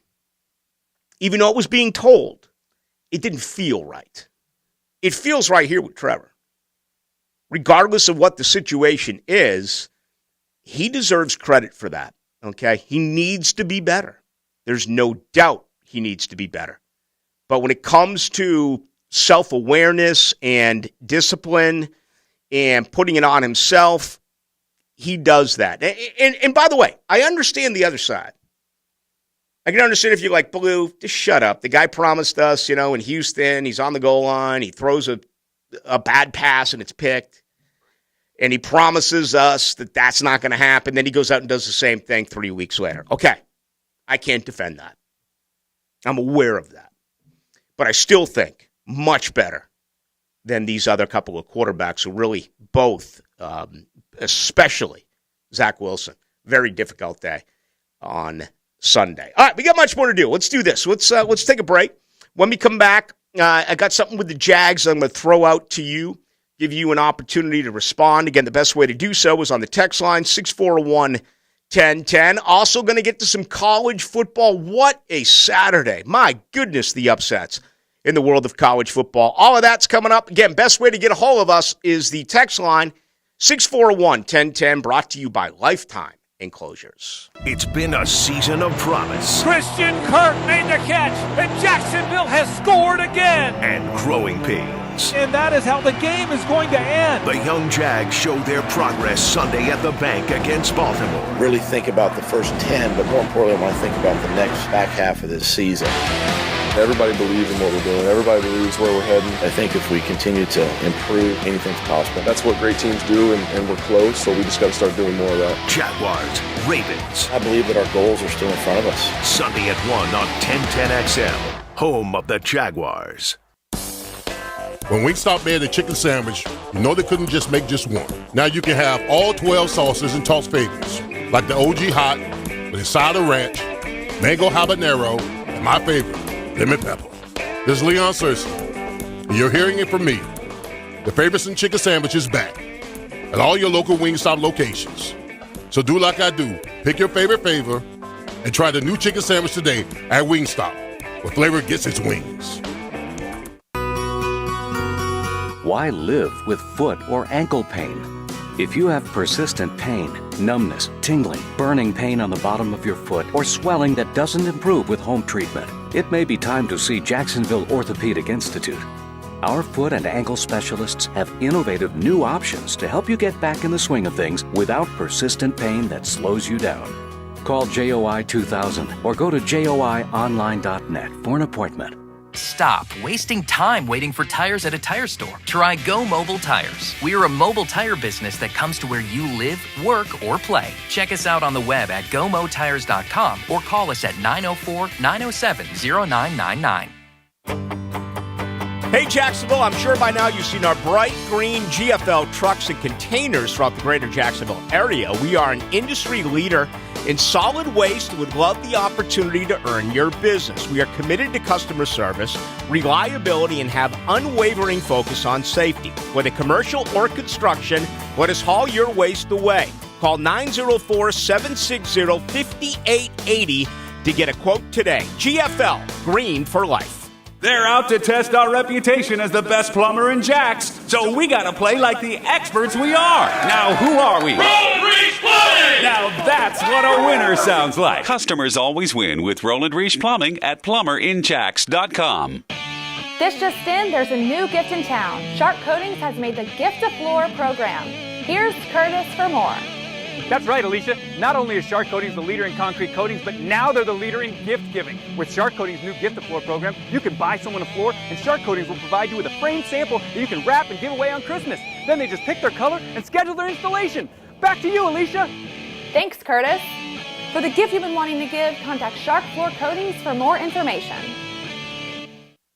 Even though it was being told, it didn't feel right. It feels right here with Trevor. Regardless of what the situation is, he deserves credit for that. Okay? He needs to be better. There's no doubt he needs to be better. But when it comes to self-awareness and discipline and putting it on himself, he does that. And by the way, I understand the other side. I can understand if you're like, Ballou, just shut up. The guy promised us, in Houston, he's on the goal line, he throws a bad pass and it's picked. And he promises us that that's not going to happen. Then he goes out and does the same thing 3 weeks later. Okay, I can't defend that. I'm aware of that. But I still think much better than these other couple of quarterbacks who really both, especially Zach Wilson, very difficult day on Sunday. All right, we got much more to do. Let's do this. Let's take a break. When we come back, I got something with the Jags I'm going to throw out to you, give you an opportunity to respond. Again, the best way to do so is on the text line, 641-1010. Also going to get to some college football. What a Saturday. My goodness, the upsets in the world of college football. All of that's coming up. Again, best way to get a hold of us is the text line, 641-1010, brought to you by Lifetime Enclosures. It's been a season of promise. Christian Kirk made the catch, and Jacksonville has scored again. And growing pains. And that is how the game is going to end. The young Jags showed their progress Sunday at the bank against Baltimore. Really think about the first 10, but more importantly, I want to think about the next back half of this season. Everybody believes in what we're doing. Everybody believes where we're heading. I think if we continue to improve, anything's possible. That's what great teams do, and we're close, so we just got to start doing more of that. Jaguars, Ravens. I believe that our goals are still in front of us. Sunday at 1 on 1010XL, home of the Jaguars. When Wingstop made the chicken sandwich, you know they couldn't just make just one. Now you can have all 12 sauces and toss favorites, like the OG Hot, with a side of ranch, mango habanero, and my favorite, lemon pepper. This is Leon Searcy, and you're hearing it from me. The Favorites and Chicken Sandwich is back at all your local Wingstop locations. So do like I do. Pick your favorite flavor and try the new chicken sandwich today at Wingstop, where flavor gets its wings. Why live with foot or ankle pain? If you have persistent pain, numbness, tingling, burning pain on the bottom of your foot, or swelling that doesn't improve with home treatment, it may be time to see Jacksonville Orthopedic Institute. Our foot and ankle specialists have innovative new options to help you get back in the swing of things without persistent pain that slows you down. Call JOI 2000 or go to joionline.net for an appointment. Stop wasting time waiting for tires at a tire store. Try Go Mobile Tires. We are a mobile tire business that comes to where you live, work, or play. Check us out on the web at gomotires.com or call us at 904-907-0999. Hey, Jacksonville, I'm sure by now you've seen our bright green GFL trucks and containers throughout the greater Jacksonville area. We are an industry leader in solid waste and would love the opportunity to earn your business. We are committed to customer service, reliability, and have unwavering focus on safety. Whether commercial or construction, let us haul your waste away. Call 904-760-5880 to get a quote today. GFL, green for life. They're out to test our reputation as the best plumber in Jacks, so we gotta play like the experts we are. Now, who are we? Roland Reach Plumbing! Now that's what a winner sounds like. Customers always win with Roland Reach Plumbing at plumberinjacks.com. This just in, there's a new gift in town. Shark Coatings has made the Gift to Floor program. Here's Curtis for more. That's right, Alicia. Not only is Shark Coatings the leader in concrete coatings, but now they're the leader in gift giving. With Shark Coatings' new Gift to Floor program, you can buy someone a floor, and Shark Coatings will provide you with a framed sample that you can wrap and give away on Christmas. Then they just pick their color and schedule their installation. Back to you, Alicia. Thanks, Curtis. For the gift you've been wanting to give, contact Shark Floor Coatings for more information.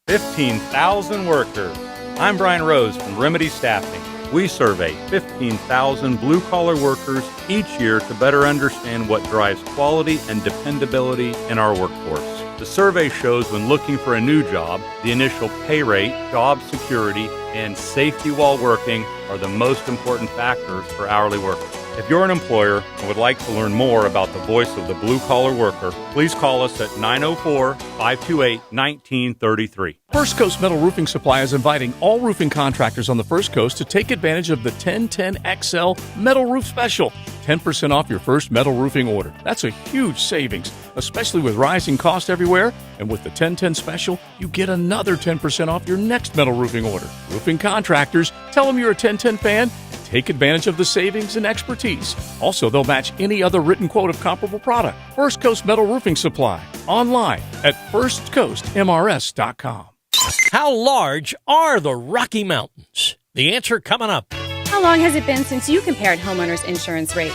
15,000 workers. I'm Brian Rose from Remedy Staffing. We survey 15,000 blue-collar workers each year to better understand what drives quality and dependability in our workforce. The survey shows when looking for a new job, the initial pay rate, job security, and safety while working are the most important factors for hourly workers. If you're an employer and would like to learn more about the voice of the blue-collar worker, please call us at 904-528-1933. First Coast Metal Roofing Supply is inviting all roofing contractors on the First Coast to take advantage of the 1010XL Metal Roof Special. 10% off your first metal roofing order. That's a huge savings, especially with rising costs everywhere. And with the 10-10 special, you get another 10% off your next metal roofing order. Roofing contractors, tell them you're a 10-10 fan. Take advantage of the savings and expertise. Also, they'll match any other written quote of comparable product. First Coast Metal Roofing Supply. Online at firstcoastmrs.com. How large are the Rocky Mountains? The answer coming up. How long has it been since you compared homeowners insurance rates?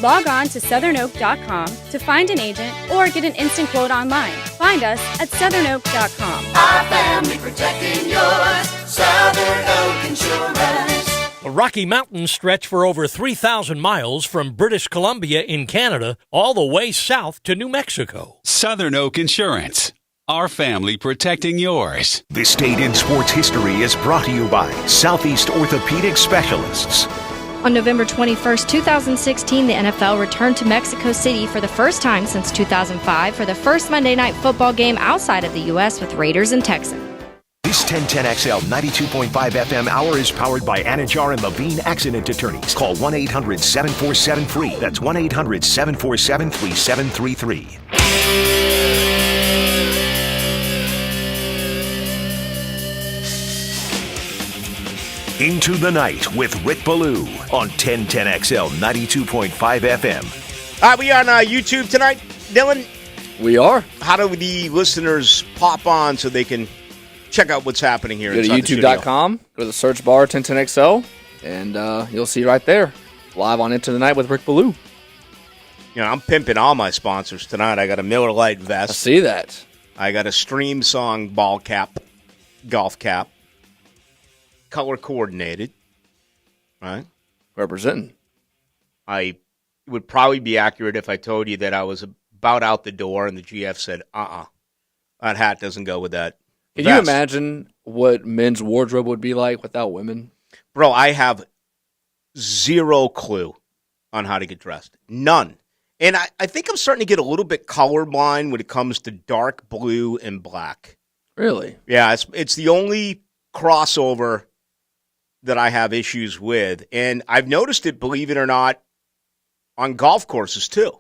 Log on to southernoak.com to find an agent or get an instant quote online. Find us at southernoak.com. Our family protecting yours. Southern Oak Insurance. The Rocky Mountains stretch for over 3,000 miles from British Columbia in Canada all the way south to New Mexico. Southern Oak Insurance. Our family protecting yours. This date in sports history is brought to you by Southeast Orthopedic Specialists. On November 21st, 2016, the NFL returned to Mexico City for the first time since 2005 for the first Monday Night Football game outside of the U.S. with Raiders and Texans. This 1010XL 92.5 FM hour is powered by Anajar and Levine Accident Attorneys. Call 1-800-747-FREE. That's 1-800-747-3733. Into the Night with Rick Ballou on 1010XL 92.5 FM. All right, we on YouTube tonight, Dylan? We are. How do the listeners pop on so they can check out what's happening here? Go to youtube.com, go to the search bar 1010XL, and you'll see right there, live on Into the Night with Rick Ballou. You know, I'm pimping all my sponsors tonight. I got a Miller Lite vest. I see that. I got a Stream Song ball cap, golf cap. Color coordinated, right? Representing. I would probably be accurate if I told you that I was about out the door and the GF said, that hat doesn't go with that Can vest. you imagine what men's wardrobe would be like without women? Bro, I have zero clue on how to get dressed. None. And I think I'm starting to get a little bit colorblind when it comes to dark blue and black. Really? Yeah, it's the only crossover that I have issues with. And I've noticed it, believe it or not, on golf courses too.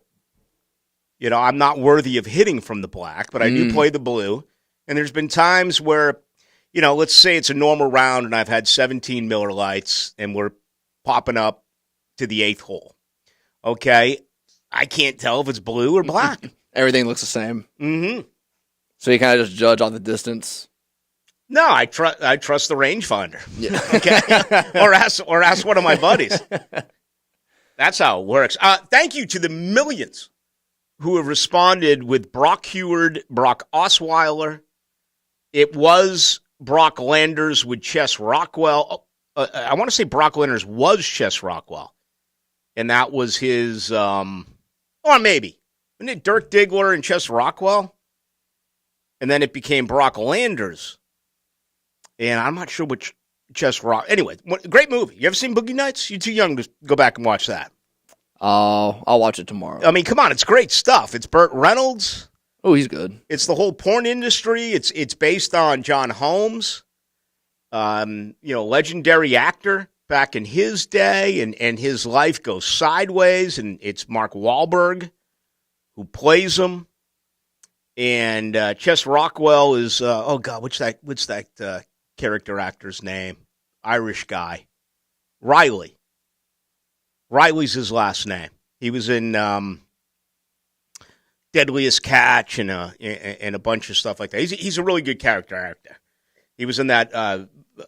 You know, I'm not worthy of hitting from the black, but I do play the blue. And there's been times where, you know, let's say it's a normal round and I've had 17 Miller Lights and we're popping up to the 8th hole. Okay, I can't tell if it's blue or black. Everything looks the same. Mm-hmm. So you kind of just judge on the distance. No, I trust the rangefinder. Yeah. Okay, or ask one of my buddies. That's how it works. Thank you to the millions who have responded with Brock Heward, Brock Osweiler. It was Brock Landers with Chess Rockwell. I want to say Brock Landers was Chess Rockwell, and that was his. Or maybe wasn't it Dirk Diggler and Chess Rockwell, and then it became Brock Landers. And I'm not sure which Chess Rock. Anyway, great movie. You ever seen Boogie Nights? You're too young to go back and watch that. I'll watch it tomorrow. I mean, come on, it's great stuff. It's Burt Reynolds. Oh, he's good. It's the whole porn industry. It's based on John Holmes, legendary actor back in his day, and his life goes sideways. And it's Mark Wahlberg who plays him, and Chess Rockwell is what's that character actor's name? Irish guy. Riley. Riley's his last name. He was in Deadliest Catch and a bunch of stuff like that. He's a really good character actor. He was in that, I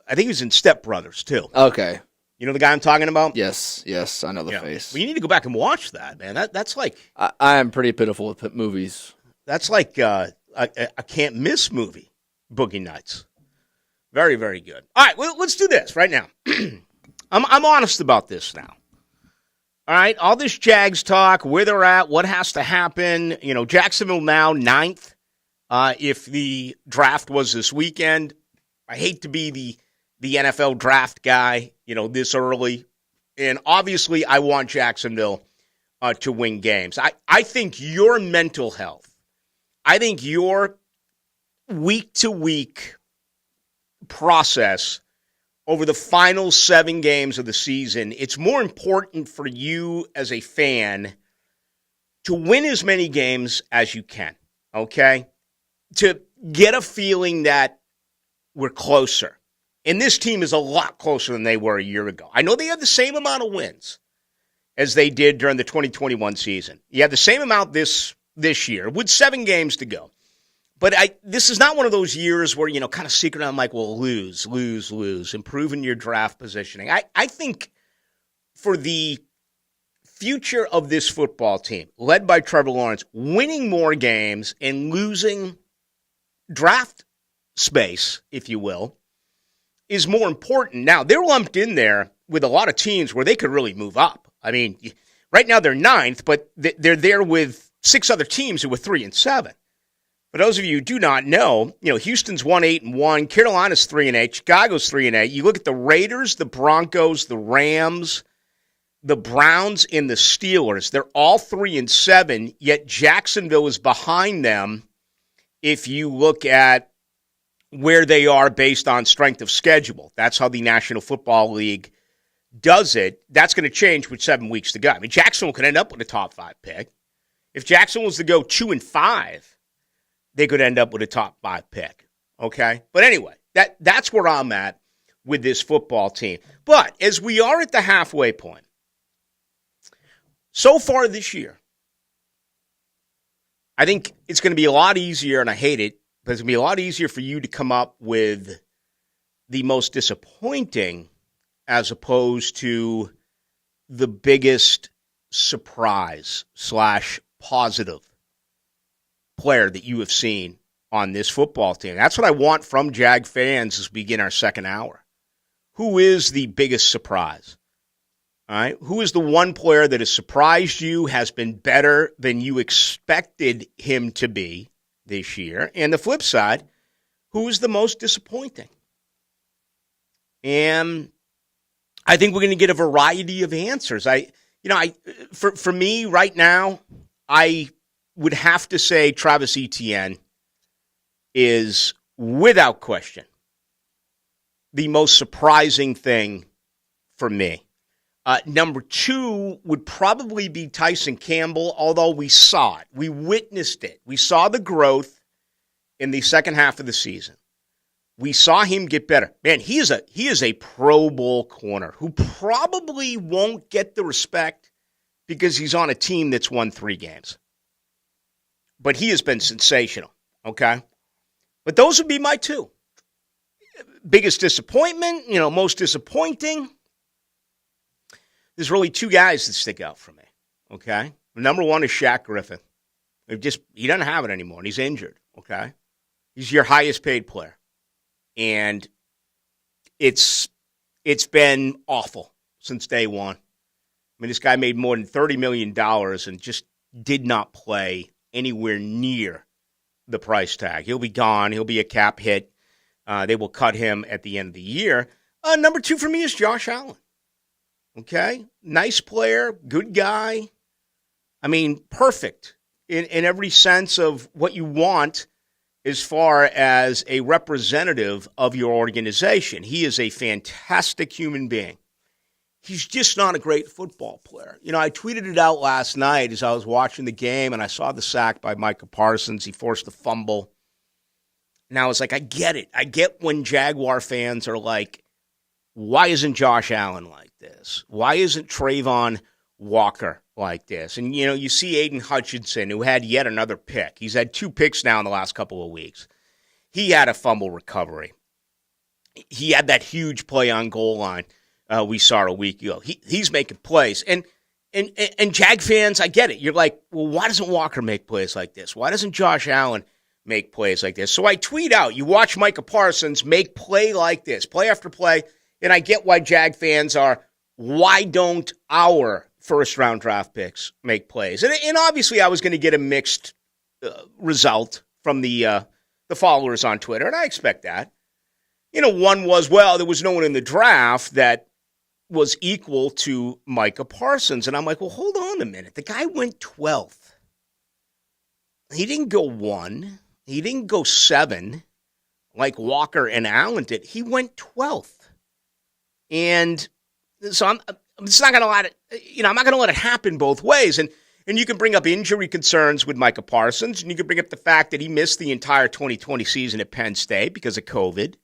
think he was in Step Brothers, too. Okay. You know the guy I'm talking about? Yes, I know the face. Well, you need to go back and watch that, man. That's like... I am pretty pitiful with movies. That's like a can't miss movie, Boogie Nights. Very, very good. All right, well, let's do this right now. I'm honest about this now. All right, all this Jags talk, where they're at, what has to happen. You know, Jacksonville now 9th. If the draft was this weekend, I hate to be the NFL draft guy, this early. And obviously, I want Jacksonville to win games. I think your mental health, I think your week-to-week process over the final 7 games of the season, it's more important for you as a fan to win as many games as you can, okay? To get a feeling that we're closer. And this team is a lot closer than they were a year ago. I know they have the same amount of wins as they did during the 2021 season. You have the same amount this year with 7 games to go. But this is not one of those years where, kind of secretly I'm like, well, lose, improving your draft positioning. I think for the future of this football team, led by Trevor Lawrence, winning more games and losing draft space, if you will, is more important. Now, they're lumped in there with a lot of teams where they could really move up. I mean, right now they're 9th, but they're there with 6 other teams who were 3-7. For those of you who do not know, Houston's 1-8-1, Carolina's 3-8, Chicago's 3-8. You look at the Raiders, the Broncos, the Rams, the Browns, and the Steelers. They're all 3-7, yet Jacksonville is behind them if you look at where they are based on strength of schedule. That's how the National Football League does it. That's going to change with 7 weeks to go. I mean, Jacksonville could end up with a top 5 pick. If Jacksonville was to go 2-5, they could end up with a top 5 pick, okay? But anyway, that's where I'm at with this football team. But as we are at the halfway point, so far this year, I think it's going to be a lot easier, and I hate it, but it's going to be a lot easier for you to come up with the most disappointing as opposed to the biggest surprise / positive player that you have seen on this football team. That's what I want from Jag fans as we begin our second hour. Who is the biggest surprise? All right. Who is the one player that has surprised you, has been better than you expected him to be this year? And the flip side, who is the most disappointing? And I think we're going to get a variety of answers. For me right now, I would have to say Travis Etienne is, without question, the most surprising thing for me. Number 2 would probably be Tyson Campbell, although we saw it. We witnessed it. We saw the growth in the second half of the season. We saw him get better. Man, he is a Pro Bowl corner who probably won't get the respect because he's on a team that's won 3 games. But he has been sensational, okay? But those would be my 2. Biggest disappointment, most disappointing. There's really 2 guys that stick out for me, okay? Number 1 is Shaq Griffin. He doesn't have it anymore, and he's injured, okay? He's your highest paid player. And it's been awful since day one. I mean, this guy made more than $30 million and just did not play anywhere near the price tag. He'll be gone. He'll be a cap hit. They will cut him at the end of the year. Number 2 for me is Josh Allen. Okay? Nice player, good guy. I mean, perfect in every sense of what you want as far as a representative of your organization. He is a fantastic human being. He's just not a great football player. I tweeted it out last night as I was watching the game, and I saw the sack by Micah Parsons. He forced a fumble. And I was like, I get it. I get when Jaguar fans are like, why isn't Josh Allen like this? Why isn't Trayvon Walker like this? And, you see Aiden Hutchinson, who had yet another pick. He's had 2 picks now in the last couple of weeks. He had a fumble recovery. He had that huge play on goal line we saw a week ago. He's making plays. And Jag fans, I get it. You're like, well, why doesn't Walker make plays like this? Why doesn't Josh Allen make plays like this? So I tweet out, you watch Micah Parsons make play like this, play after play, and I get why Jag fans are, why don't our first-round draft picks make plays? And obviously I was going to get a mixed result from the followers on Twitter, and I expect that. One was, well, there was no one in the draft that was equal to Micah Parsons. And I'm like, well, hold on a minute. The guy went 12th. He didn't go 1. He didn't go 7 like Walker and Allen did. He went 12th. And so I'm just not going to let it, I'm not going to let it happen both ways. And you can bring up injury concerns with Micah Parsons, and you can bring up the fact that he missed the entire 2020 season at Penn State because of COVID.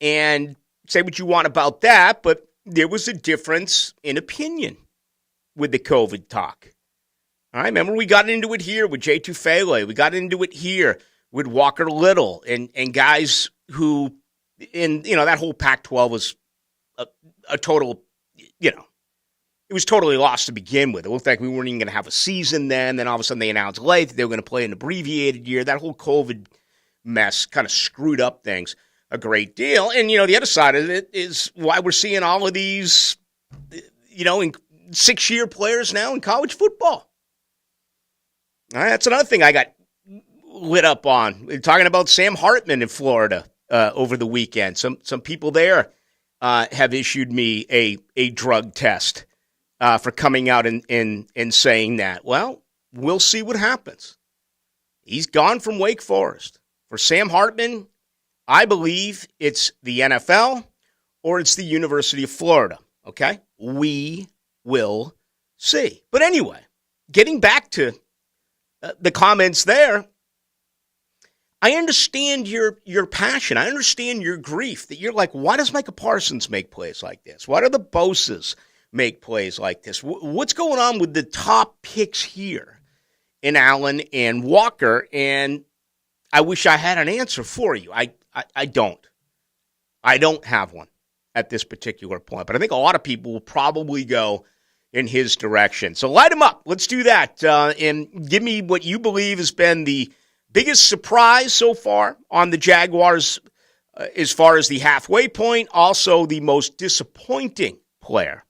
And say what you want about that, but there was a difference in opinion with the COVID talk. All right, remember we got into it here with Jay Tufele. We got into it here with Walker Little and guys who, that whole Pac-12 was a total, it was totally lost to begin with. It looked like we weren't even going to have a season then. Then all of a sudden they announced late that they were going to play an abbreviated year. That whole COVID mess kind of screwed up things a great deal. And, the other side of it is why we're seeing all of these, in 6-year players now in college football. All right, that's another thing I got lit up on. We're talking about Sam Hartman in Florida over the weekend. Some people there have issued me a drug test for coming out and saying that. Well, we'll see what happens. He's gone from Wake Forest. For Sam Hartman, I believe it's the NFL or it's the University of Florida, okay? We will see. But anyway, getting back to the comments there, I understand your passion. I understand your grief that you're like, why does Micah Parsons make plays like this? Why do the Boses make plays like this? What's going on with the top picks here in Allen and Walker? And I wish I had an answer for you. I don't. I don't have one at this particular point. But I think a lot of people will probably go in his direction. So light him up. Let's do that. And give me what you believe has been the biggest surprise so far on the Jaguars as far as the halfway point. Also the most disappointing player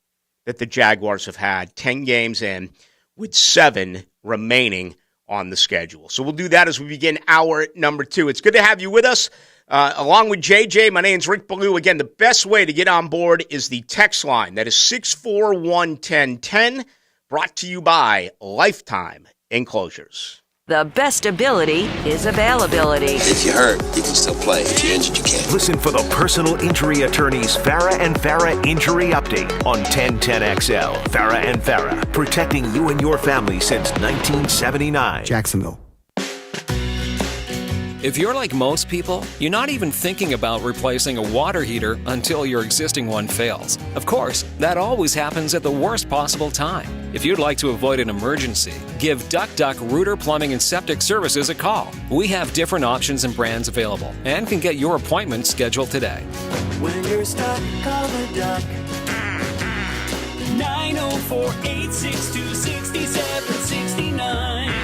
that the Jaguars have had 10 games in with 7 remaining on the schedule. So we'll do that as we begin hour number 2. It's good to have you with us. Along with JJ, my name's Rick Ballou. Again, the best way to get on board is the text line. That is 641-1010, brought to you by Lifetime Enclosures. The best ability is availability. If you're hurt, you can still play. If you're injured, you can't. Listen for the personal injury attorneys Farah and Farah Injury Update on 1010XL. Farah and Farah, protecting you and your family since 1979. Jacksonville. If you're like most people, you're not even thinking about replacing a water heater until your existing one fails. Of course, that always happens at the worst possible time. If you'd like to avoid an emergency, give Duck Duck Rooter Plumbing and Septic Services a call. We have different options and brands available and can get your appointment scheduled today. When you're stuck, call the Duck. 904-862-6769.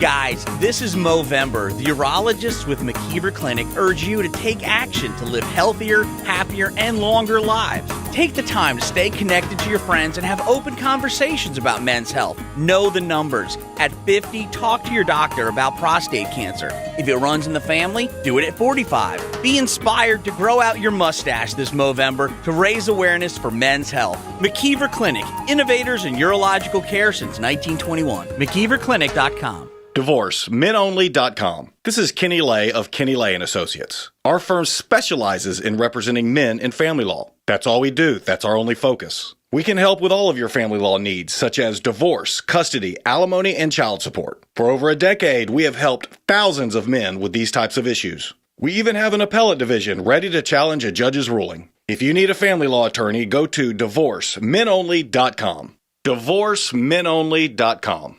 Guys, this is Movember. The urologists with McKeever Clinic urge you to take action to live healthier, happier, and longer lives. Take the time to stay connected to your friends and have open conversations about men's health. Know the numbers. At 50, talk to your doctor about prostate cancer. If it runs in the family, do it at 45. Be inspired to grow out your mustache this Movember to raise awareness for men's health. McKeever Clinic, innovators in urological care since 1921. McKeeverClinic.com. DivorceMenOnly.com. This is Kenny Lay of Kenny Lay & Associates. Our firm specializes in representing men in family law. That's all we do. That's our only focus. We can help with all of your family law needs, such as divorce, custody, alimony, and child support. For over a decade, we have helped thousands of men with these types of issues. We even have an appellate division ready to challenge a judge's ruling. If you need a family law attorney, go to DivorceMenOnly.com. DivorceMenOnly.com.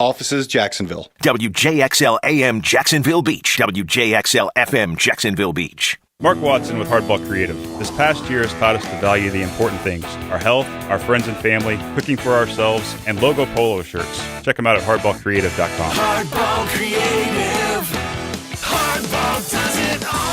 Offices, Jacksonville. WJXL AM Jacksonville Beach. WJXL FM Jacksonville Beach. Mark Watson with Hardball Creative. This past year has taught us to value the important things: our health, our friends and family, cooking for ourselves, and logo polo shirts. Check them out at hardballcreative.com. Hardball Creative. Hardball does it all.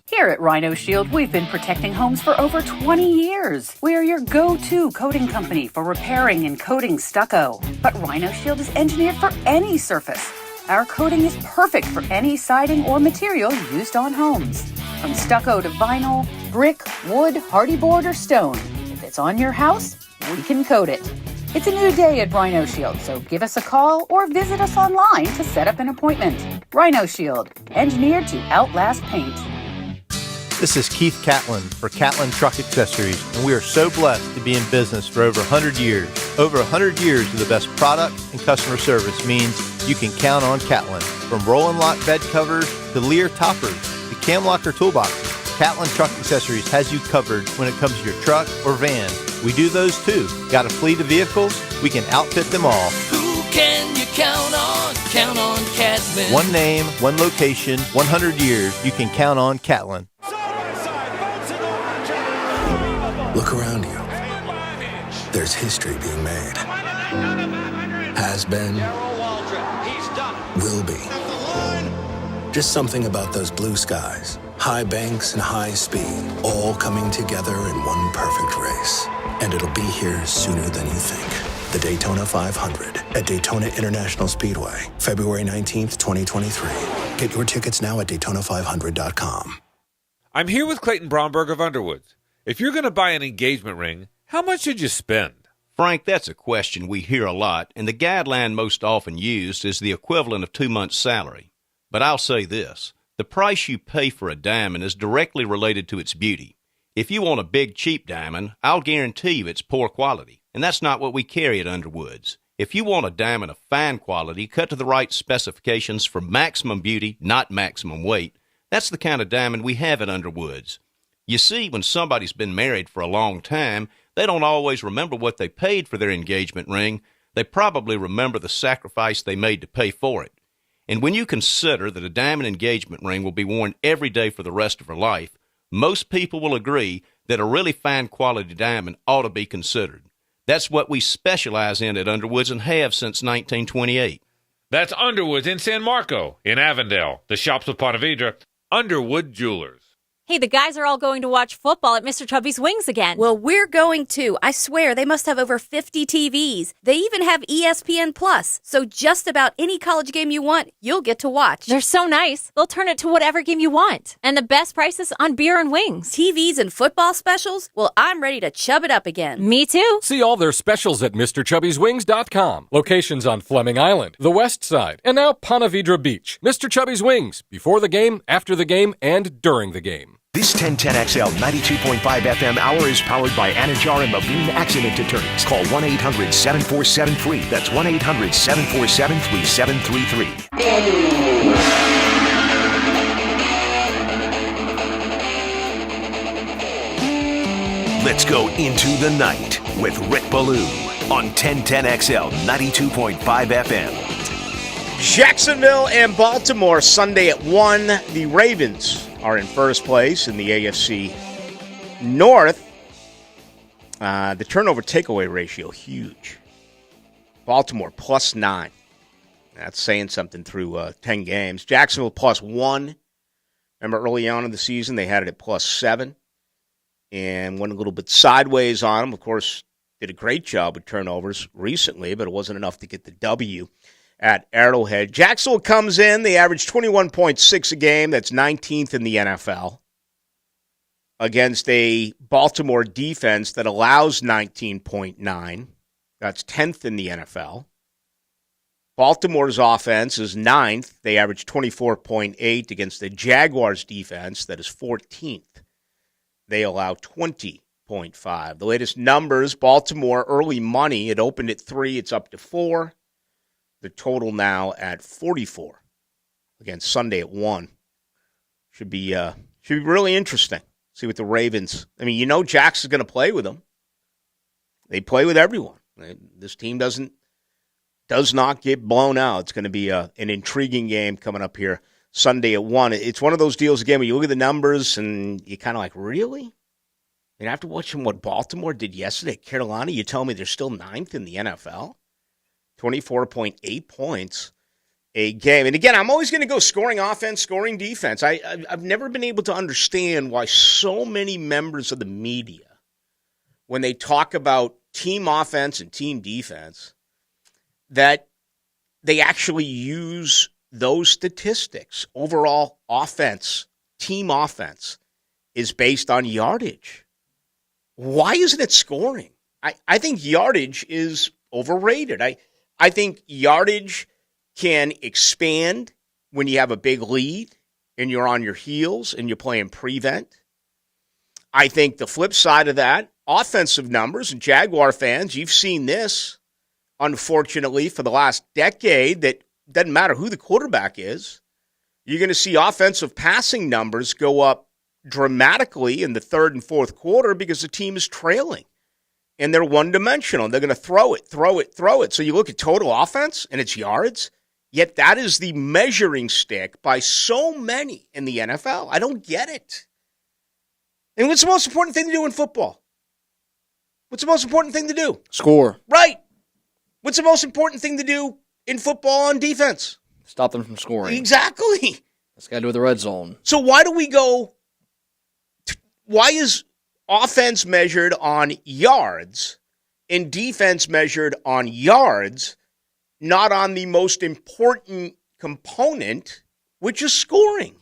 Here at Rhino Shield, we've been protecting homes for over 20 years. We are your go-to coating company for repairing and coating stucco. But Rhino Shield is engineered for any surface. Our coating is perfect for any siding or material used on homes. From stucco to vinyl, brick, wood, hardy board, or stone. If it's on your house, we can coat it. It's a new day at Rhino Shield, so give us a call or visit us online to set up an appointment. Rhino Shield, engineered to outlast paint. This is Keith Catlin for Catlin Truck Accessories, and we are so blessed to be in business for over 100 years. Over 100 years of the best product and customer service means you can count on Catlin. From roll and lock bed covers to Lear toppers to cam locker toolboxes, Catlin Truck Accessories has you covered when it comes to your truck or van. We do those too. Got a fleet of vehicles? We can outfit them all. Who can you count on? Count on Catlin. One name, one location, 100 years. You can count on Catlin. Look around you. There's history being made. Has been. Will be. Just something about those blue skies, high banks and high speed, all coming together in one perfect race. And it'll be here sooner than you think. The Daytona 500 at Daytona International Speedway, February 19th, 2023. Get your tickets now at Daytona500.com. I'm here with Clayton Bromberg of Underwoods. If you're going to buy an engagement ring, how much should you spend? Frank, that's a question we hear a lot, and the guideline most often used is the equivalent of 2 months' salary. But I'll say this, the price you pay for a diamond is directly related to its beauty. If you want a big, cheap diamond, I'll guarantee you it's poor quality, and that's not what we carry at Underwoods. If you want a diamond of fine quality, cut to the right specifications for maximum beauty, not maximum weight, that's the kind of diamond we have at Underwoods. You see, when somebody's been married for a long time, they don't always remember what they paid for their engagement ring. They probably remember the sacrifice they made to pay for it. And when you consider that a diamond engagement ring will be worn every day for the rest of her life, most people will agree that a really fine quality diamond ought to be considered. That's what we specialize in at Underwoods and have since 1928. That's Underwoods in San Marco, in Avondale, the Shops of Ponte Vedra, Underwood Jewelers. Hey, the guys are all going to watch football at Mr. Chubby's Wings again. Well, we're going too. I swear, they must have over 50 TVs. They even have ESPN Plus. So just about any college game you want, you'll get to watch. They're so nice. They'll turn it to whatever game you want. And the best prices on beer and wings. TVs and football specials? Well, I'm ready to chub it up again. Me too. See all their specials at MrChubby'sWings.com. Locations on Fleming Island, the West Side, and now Ponte Vedra Beach. Mr. Chubby's Wings. Before the game, after the game, and during the game. This 1010XL 92.5 FM hour is powered by Anajar and Levine Accident Attorneys. Call 1-800-747-FREE. That's 1-800-747-3733. Let's go into the night with Rick Ballou on 1010XL 92.5 FM. Jacksonville and Baltimore Sunday at 1. The Ravens are in first place in the AFC North. The turnover takeaway ratio, huge. Baltimore +9. That's saying something through 10 games. Jacksonville +1. Remember early on in the season, they had it at +7 and went a little bit sideways on them. Of course, did a great job with turnovers recently, but it wasn't enough to get the W at Arrowhead. Jacksonville comes in. They average 21.6 a game. That's 19th in the NFL. Against a Baltimore defense that allows 19.9. That's 10th in the NFL. Baltimore's offense is 9th. They average 24.8 against the Jaguars defense that is 14th. They allow 20.5. The latest numbers, Baltimore early money. It opened at 3. It's up to 4. The total now at 44 against Sunday at 1. Should be really interesting. See what the Ravens. I mean, you know Jax is going to play with them. They play with everyone. This team does not get blown out. It's going to be an intriguing game coming up here Sunday at 1. It's one of those deals again where you look at the numbers and you kind of like, really? And after watching what Baltimore did yesterday at Carolina, you tell me they're still 9th in the NFL? 24.8 points a game. And again, I'm always going to go scoring offense, scoring defense. I've never been able to understand why so many members of the media, when they talk about team offense and team defense, that they actually use those statistics. Overall offense, team offense, is based on yardage. Why isn't it scoring? I think yardage is overrated. I think yardage can expand when you have a big lead and you're on your heels and you're playing prevent. I think the flip side of that, offensive numbers, and Jaguar fans, you've seen this, unfortunately, for the last decade, that doesn't matter who the quarterback is. You're going to see offensive passing numbers go up dramatically in the third and fourth quarter because the team is trailing. And they're one-dimensional. They're going to throw it. So you look at total offense, and it's yards, yet that is the measuring stick by so many in the NFL. I don't get it. And what's the most important thing to do in football? What's the most important thing to do? Score. Right. What's the most important thing to do in football on defense? Stop them from scoring. Exactly. That's got to do with the red zone. So why is offense measured on yards and defense measured on yards, not on the most important component, which is scoring?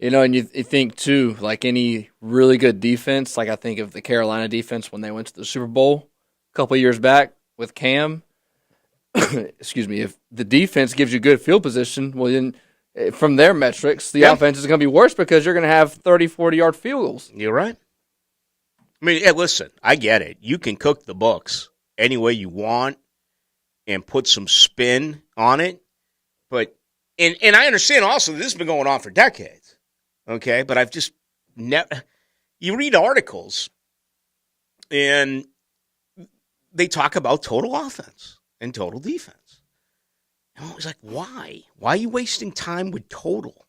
And you think, too, like any really good defense, like I think of the Carolina defense when they went to the Super Bowl a couple of years back with Cam. Excuse me. If the defense gives you good field position, well, then from their metrics, the offense is going to be worse because you're going to have 30, 40-yard field goals. You're right. I mean, hey, listen, I get it. You can cook the books any way you want and put some spin on it. But and I understand also this has been going on for decades. Okay, but I've just never. You read articles, and they talk about total offense and total defense. And I was like, why? Why are you wasting time with total?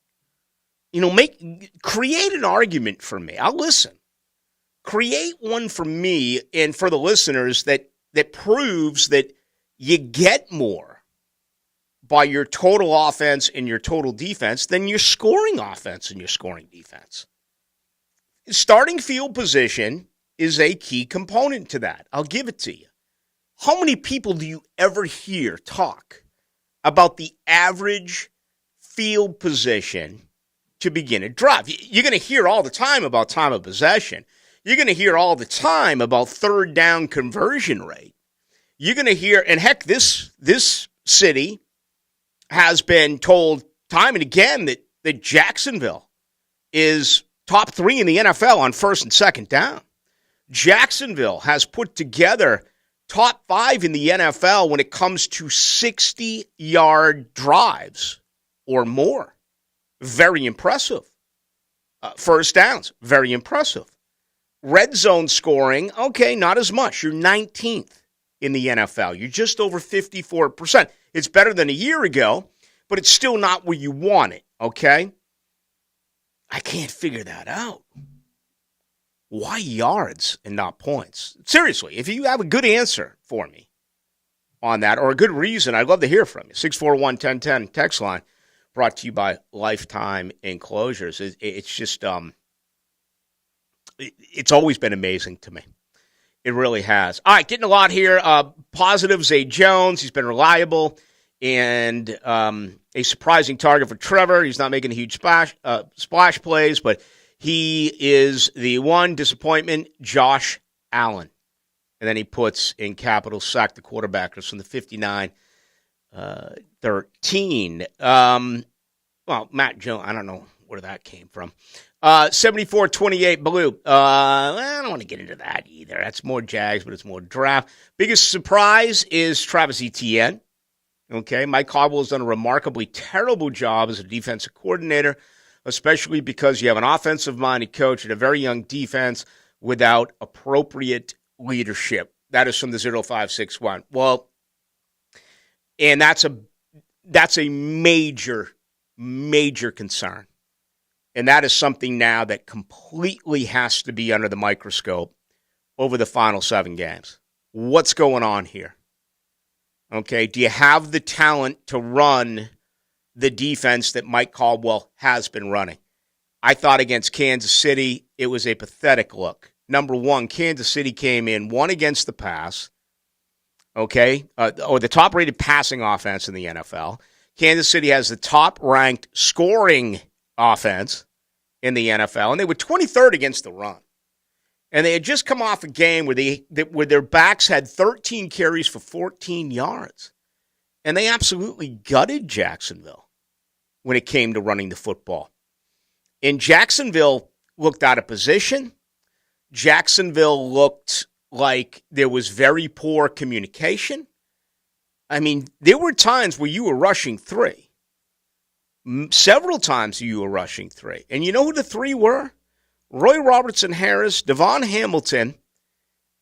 Create an argument for me. I'll listen. Create one for me and for the listeners that proves that you get more by your total offense and your total defense than your scoring offense and your scoring defense. Starting field position is a key component to that. I'll give it to you. How many people do you ever hear talk about the average field position to begin a drive? You're going to hear all the time about time of possession. You're going to hear all the time about third down conversion rate. You're going to hear, and heck, this city has been told time and again that Jacksonville is top 3 in the NFL on first and second down. Jacksonville has put together top 5 in the NFL when it comes to 60-yard drives or more. Very impressive. First downs, very impressive. Red zone scoring, okay, not as much. You're 19th in the NFL. You're just over 54%. It's better than a year ago, but it's still not where you want it, okay? I can't figure that out. Why yards and not points? Seriously, if you have a good answer for me on that or a good reason, I'd love to hear from you. 641-1010 text line brought to you by Lifetime Enclosures. It's just, it's always been amazing to me. It really has. All right, getting a lot here. Positive, Zay Jones. He's been reliable and a surprising target for Trevor. He's not making a huge splash plays, but he is the one disappointment, Josh Allen. And then he puts in capital sack the quarterbackers from the 59-13. Well, Matt Jones, I don't know where that came from. 74-28, Ballou. I don't want to get into that either. That's more Jags, but it's more draft. Biggest surprise is Travis Etienne. Okay, Mike Caldwell has done a remarkably terrible job as a defensive coordinator, especially because you have an offensive-minded coach and a very young defense without appropriate leadership. That is from the 0561. Well, and that's a major, major concern. And that is something now that completely has to be under the microscope over the final 7 games. What's going on here? Okay, do you have the talent to run the defense that Mike Caldwell has been running? I thought against Kansas City, it was a pathetic look. Number one, Kansas City came in, won against the pass, okay, or the top-rated passing offense in the NFL. Kansas City has the top-ranked scoring offense in the NFL, and they were 23rd against the run. And they had just come off a game where their backs had 13 carries for 14 yards. And they absolutely gutted Jacksonville when it came to running the football. And Jacksonville looked out of position. Jacksonville looked like there was very poor communication. I mean, there were times where you were rushing three. Several times you were rushing three. And you know who the three were? Roy Robertson-Harris, Devon Hamilton,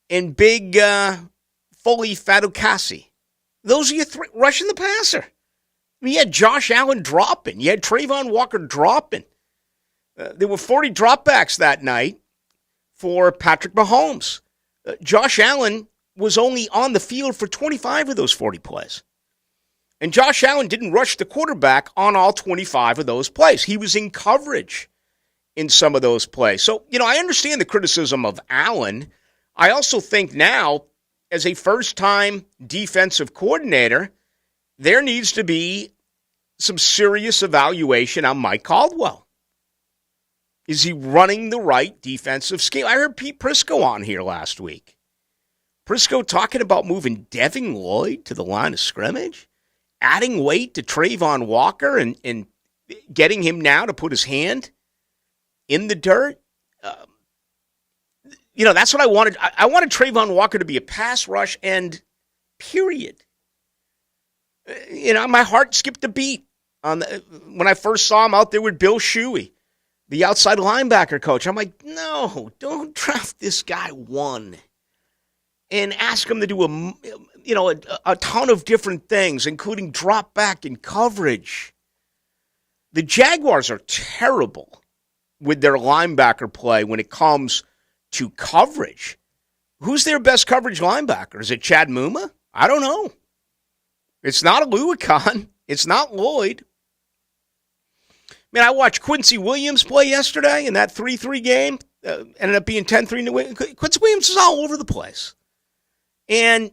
and big Foley Fatukasi. Those are your three rushing the passer. I mean, you had Josh Allen dropping. You had Trayvon Walker dropping. There were 40 dropbacks that night for Patrick Mahomes. Josh Allen was only on the field for 25 of those 40 plays. And Josh Allen didn't rush the quarterback on all 25 of those plays. He was in coverage in some of those plays. So, I understand the criticism of Allen. I also think now, as a first-time defensive coordinator, there needs to be some serious evaluation on Mike Caldwell. Is he running the right defensive scheme? I heard Pete Prisco on here last week. Prisco talking about moving Devin Lloyd to the line of scrimmage, adding weight to Trayvon Walker and getting him now to put his hand in the dirt. That's what I wanted. I wanted Trayvon Walker to be a pass rush end, period. My heart skipped a beat when I first saw him out there with Bill Shuey, the outside linebacker coach. I'm like, no, don't draft this guy one and ask him to do a ton of different things, including drop back and coverage. The Jaguars are terrible with their linebacker play when it comes to coverage. Who's their best coverage linebacker? Is it Chad Muma? I don't know. It's not Aluakon. It's not Lloyd. Man, I watched Quincy Williams play yesterday in that 3-3 game. Ended up being 10-3 New England. Quincy Williams is all over the place. And,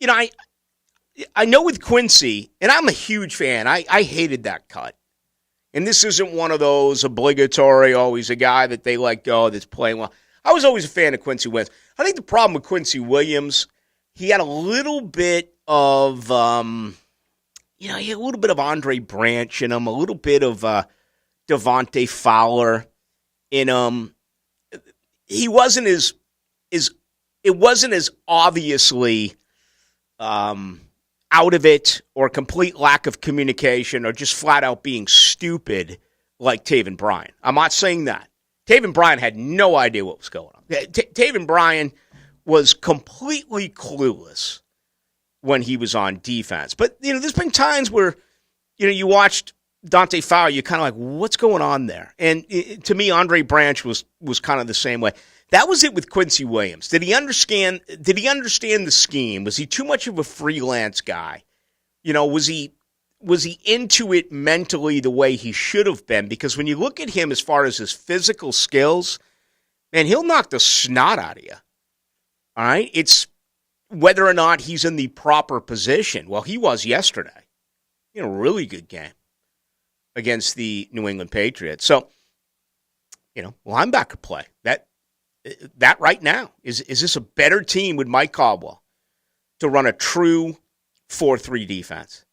I know with Quincy, and I'm a huge fan, I hated that cut. And this isn't one of those obligatory, always a guy that they let go that's playing well. I was always a fan of Quincy Williams. I think the problem with Quincy Williams, he had a little bit of, he had a little bit of Andre Branch in him, a little bit of Devontae Fowler in him. He wasn't it wasn't as obviously out of it or complete lack of communication or just flat out being stupid like Taven Bryan. I'm not saying that. Taven Bryan had no idea what was going on. Taven Bryan was completely clueless when he was on defense. But, there's been times where, you watched Dante Fowler, you're kind of like, what's going on there? And to me, Andre Branch was kind of the same way. That was it with Quincy Williams. Did he understand the scheme? Was he too much of a freelance guy? Was he into it mentally the way he should have been? Because when you look at him as far as his physical skills, man, he'll knock the snot out of you. All right? It's whether or not he's in the proper position. Well, he was yesterday. Really good game against the New England Patriots. So, linebacker play. That right now, is this a better team with Mike Caldwell to run a true 4-3 defense?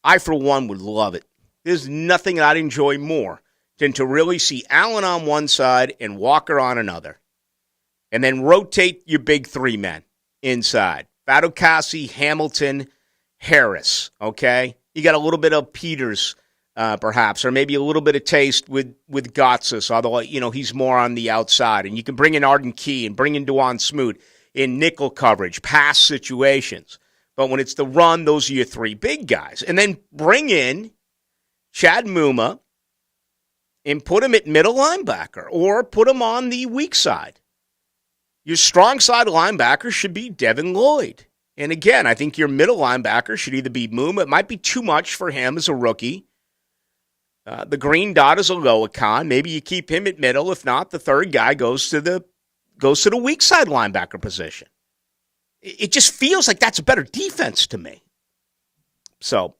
I, for one, would love it. There's nothing I'd enjoy more than to really see Allen on one side and Walker on another. And then rotate your big three men inside. Fatukasi, Hamilton, Harris, okay? You got a little bit of Peters, perhaps, or maybe a little bit of taste with Gotsis, although, he's more on the outside. And you can bring in Arden Key and bring in Dewan Smoot in nickel coverage, pass situations. But when it's the run, those are your three big guys. And then bring in Chad Muma and put him at middle linebacker or put him on the weak side. Your strong side linebacker should be Devin Lloyd. And again, I think your middle linebacker should either be Muma. It might be too much for him as a rookie. The green dot is Aluakon. Maybe you keep him at middle. If not, the third guy goes to the weak side linebacker position. It just feels like that's a better defense to me. So,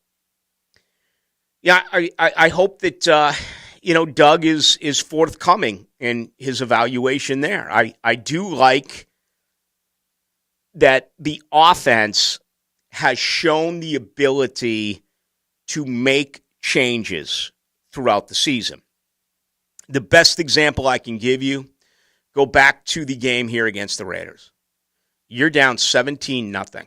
yeah, I hope that Doug is forthcoming in his evaluation there. I do like that the offense has shown the ability to make changes throughout the season. The best example I can give you, go back to the game here against the Raiders. You're down 17-0.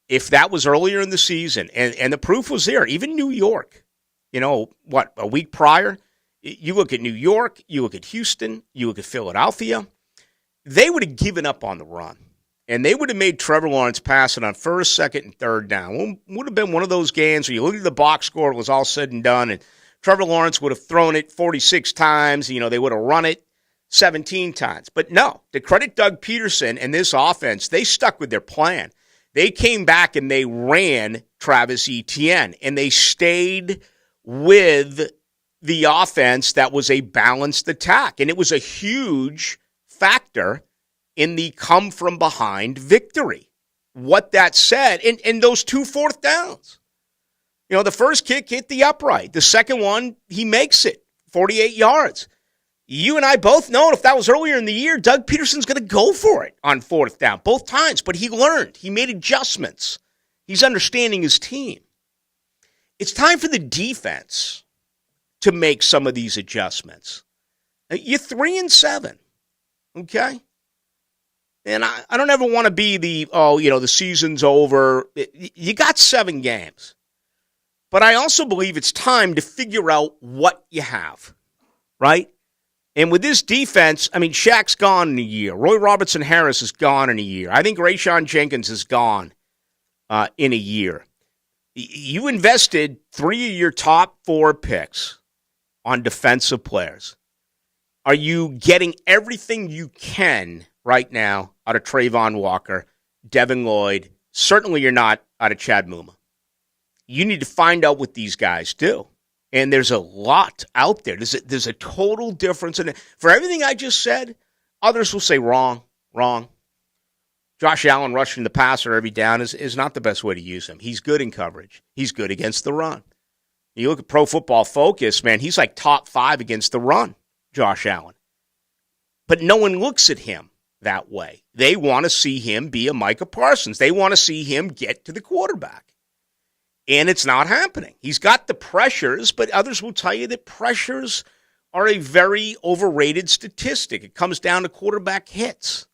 If that was earlier in the season, and the proof was there, even New York, a week prior, you look at New York, you look at Houston, you look at Philadelphia, they would have given up on the run. And they would have made Trevor Lawrence pass it on first, second, and third down. Would have been one of those games where you look at the box score, it was all said and done, and Trevor Lawrence would have thrown it 46 times. They would have run it 17 times. But no, to credit Doug Peterson and this offense, they stuck with their plan. They came back and they ran Travis Etienne, and they stayed with the offense that was a balanced attack. And it was a huge factor in the come-from-behind victory. What that said, and those 2 fourth downs. The first kick hit the upright. The second one, he makes it, 48 yards. You and I both know if that was earlier in the year, Doug Peterson's going to go for it on fourth down, both times. But he learned. He made adjustments. He's understanding his team. It's time for the defense to make some of these adjustments. You're 3-7, okay? And I don't ever want to be the season's over. You got 7 games. But I also believe it's time to figure out what you have, right? And with this defense, Shaq's gone in a year. Roy Robertson Harris is gone in a year. I think Rayshawn Jenkins is gone in a year. You invested 3 of your top 4 picks on defensive players. Are you getting everything you can right now out of Trayvon Walker, Devin Lloyd? Certainly you're not out of Chad Muma. You need to find out what these guys do. And there's a lot out there. There's a total difference in it. For everything I just said, others will say wrong. Josh Allen rushing the passer every down is not the best way to use him. He's good in coverage. He's good against the run. You look at Pro Football Focus, man, he's like top 5 against the run, Josh Allen. But no one looks at him that way. They want to see him be a Micah Parsons. They want to see him get to the quarterback. And it's not happening. He's got the pressures, but others will tell you that pressures are a very overrated statistic. It comes down to quarterback hits.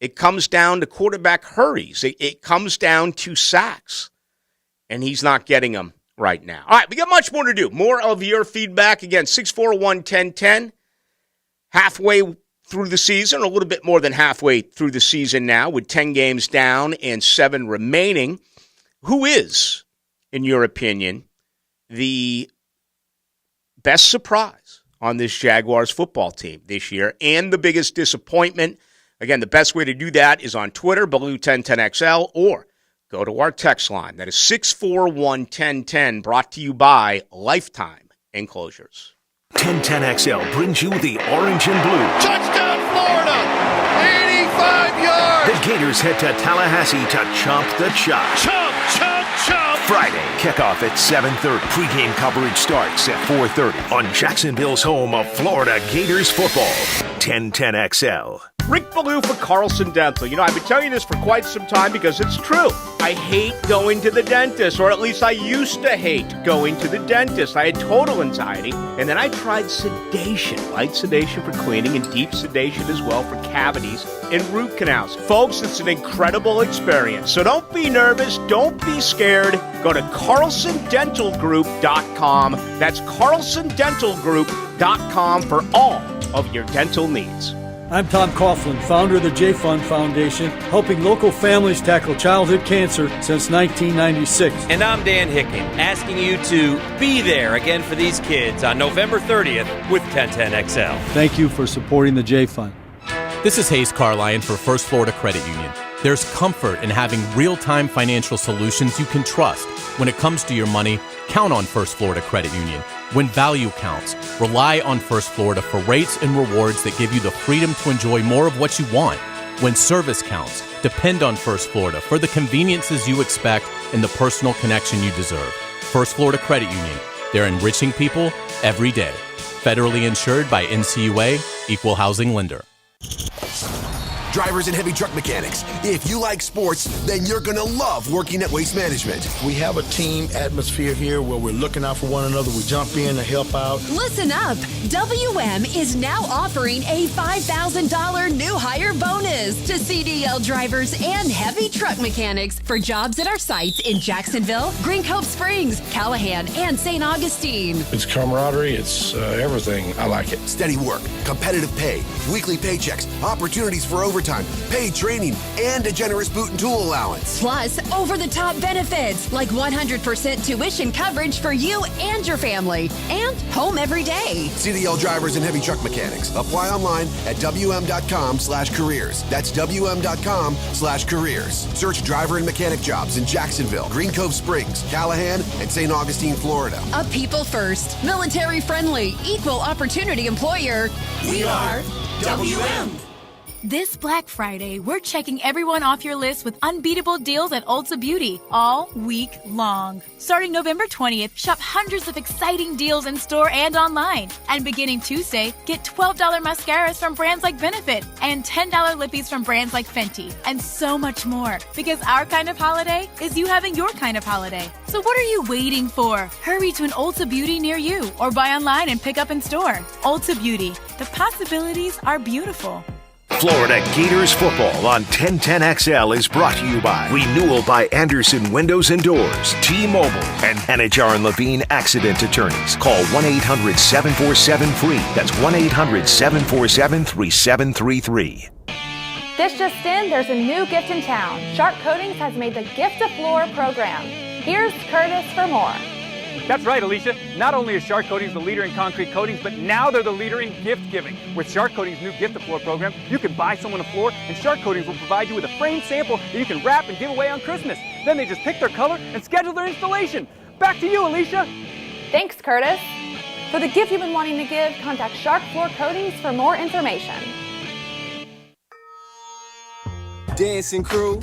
It comes down to quarterback hurries. It comes down to sacks. And he's not getting them right now. All right, we got much more to do. More of your feedback. Again, 641-1010. Halfway through the season, or a little bit more than halfway through the season now, with 10 games down and 7 remaining. Who is, in your opinion, the best surprise on this Jaguars football team this year, and the biggest disappointment? Again, the best way to do that is on Twitter, Ballou1010XL, or go to our text line. That is 641-1010, brought to you by Lifetime Enclosures. 1010XL brings you the orange and blue. Touchdown, Florida! 85 yards! The Gators head to Tallahassee to chomp the chop. Chomp, chomp, chomp! Friday, kickoff at 7:30. Pre-game coverage starts at 4:30 on Jacksonville's home of Florida Gators football. 1010XL. Rick Ballou for Carlson Dental. I've been telling you this for quite some time because it's true. I hate going to the dentist, or at least I used to hate going to the dentist. I had total anxiety, and then I tried sedation, light sedation for cleaning and deep sedation as well for cavities and root canals. Folks, it's an incredible experience. So don't be nervous. Don't be scared. Go to CarlsonDentalGroup.com. That's CarlsonDentalGroup.com for all of your dental needs. I'm Tom Coughlin, founder of the J-Fund Foundation, helping local families tackle childhood cancer since 1996. And I'm Dan Hicken, asking you to be there again for these kids on November 30th with 1010XL. Thank you for supporting the J-Fund. This is Hayes Carlyon for First Florida Credit Union. There's comfort in having real-time financial solutions you can trust. When it comes to your money, count on First Florida Credit Union. When value counts, rely on First Florida for rates and rewards that give you the freedom to enjoy more of what you want. When service counts, depend on First Florida for the conveniences you expect and the personal connection you deserve. First Florida Credit Union. They're enriching people every day. Federally insured by NCUA, Equal Housing Lender. drivers and heavy truck mechanics. If you like sports, then you're going to love working at Waste Management. We have a team atmosphere here where we're looking out for one another. We jump in to help out. Listen up. WM is now offering a $5,000 new hire bonus to CDL drivers and heavy truck mechanics for jobs at our sites in Jacksonville, Green Cove Springs, Callahan, and St. Augustine. It's camaraderie. It's everything. I like it. Steady work, competitive pay, weekly paychecks, opportunities for overtime, paid training, and a generous boot and tool allowance. Plus, over-the-top benefits like 100% tuition coverage for you and your family, and home every day. CDL drivers and heavy truck mechanics. Apply online at WM.com/careers. That's WM.com/careers. Search driver and mechanic jobs in Jacksonville, Green Cove Springs, Callahan, and St. Augustine, Florida. A people first, military friendly, equal opportunity employer. We are WM. This Black Friday, we're checking everyone off your list with unbeatable deals at Ulta Beauty all week long. Starting November 20th, shop hundreds of exciting deals in store and online. And beginning Tuesday, get $12 mascaras from brands like Benefit and $10 lippies from brands like Fenty, and so much more. Because our kind of holiday is you having your kind of holiday. So what are you waiting for? Hurry to an Ulta Beauty near you or buy online and pick up in store. Ulta Beauty. The possibilities are beautiful. Florida Gators football on 1010XL is brought to you by Renewal by Anderson Windows and Doors, T-Mobile, and Anajar and Levine Accident Attorneys. Call 1-800-747-FREE. That's 1-800-747-3733. This just in, there's a new gift in town. Shark Coatings has made the Gift of Floor program. Here's Curtis for more. That's right, Alicia. Not only is Shark Coatings the leader in concrete coatings, but now they're the leader in gift giving. With Shark Coatings' new Gift of Floor program, you can buy someone a floor, and Shark Coatings will provide you with a framed sample that you can wrap and give away on Christmas. Then they just pick their color and schedule their installation. Back to you, Alicia. Thanks, Curtis. For the gift you've been wanting to give, contact Shark Floor Coatings for more information. Dancing crew,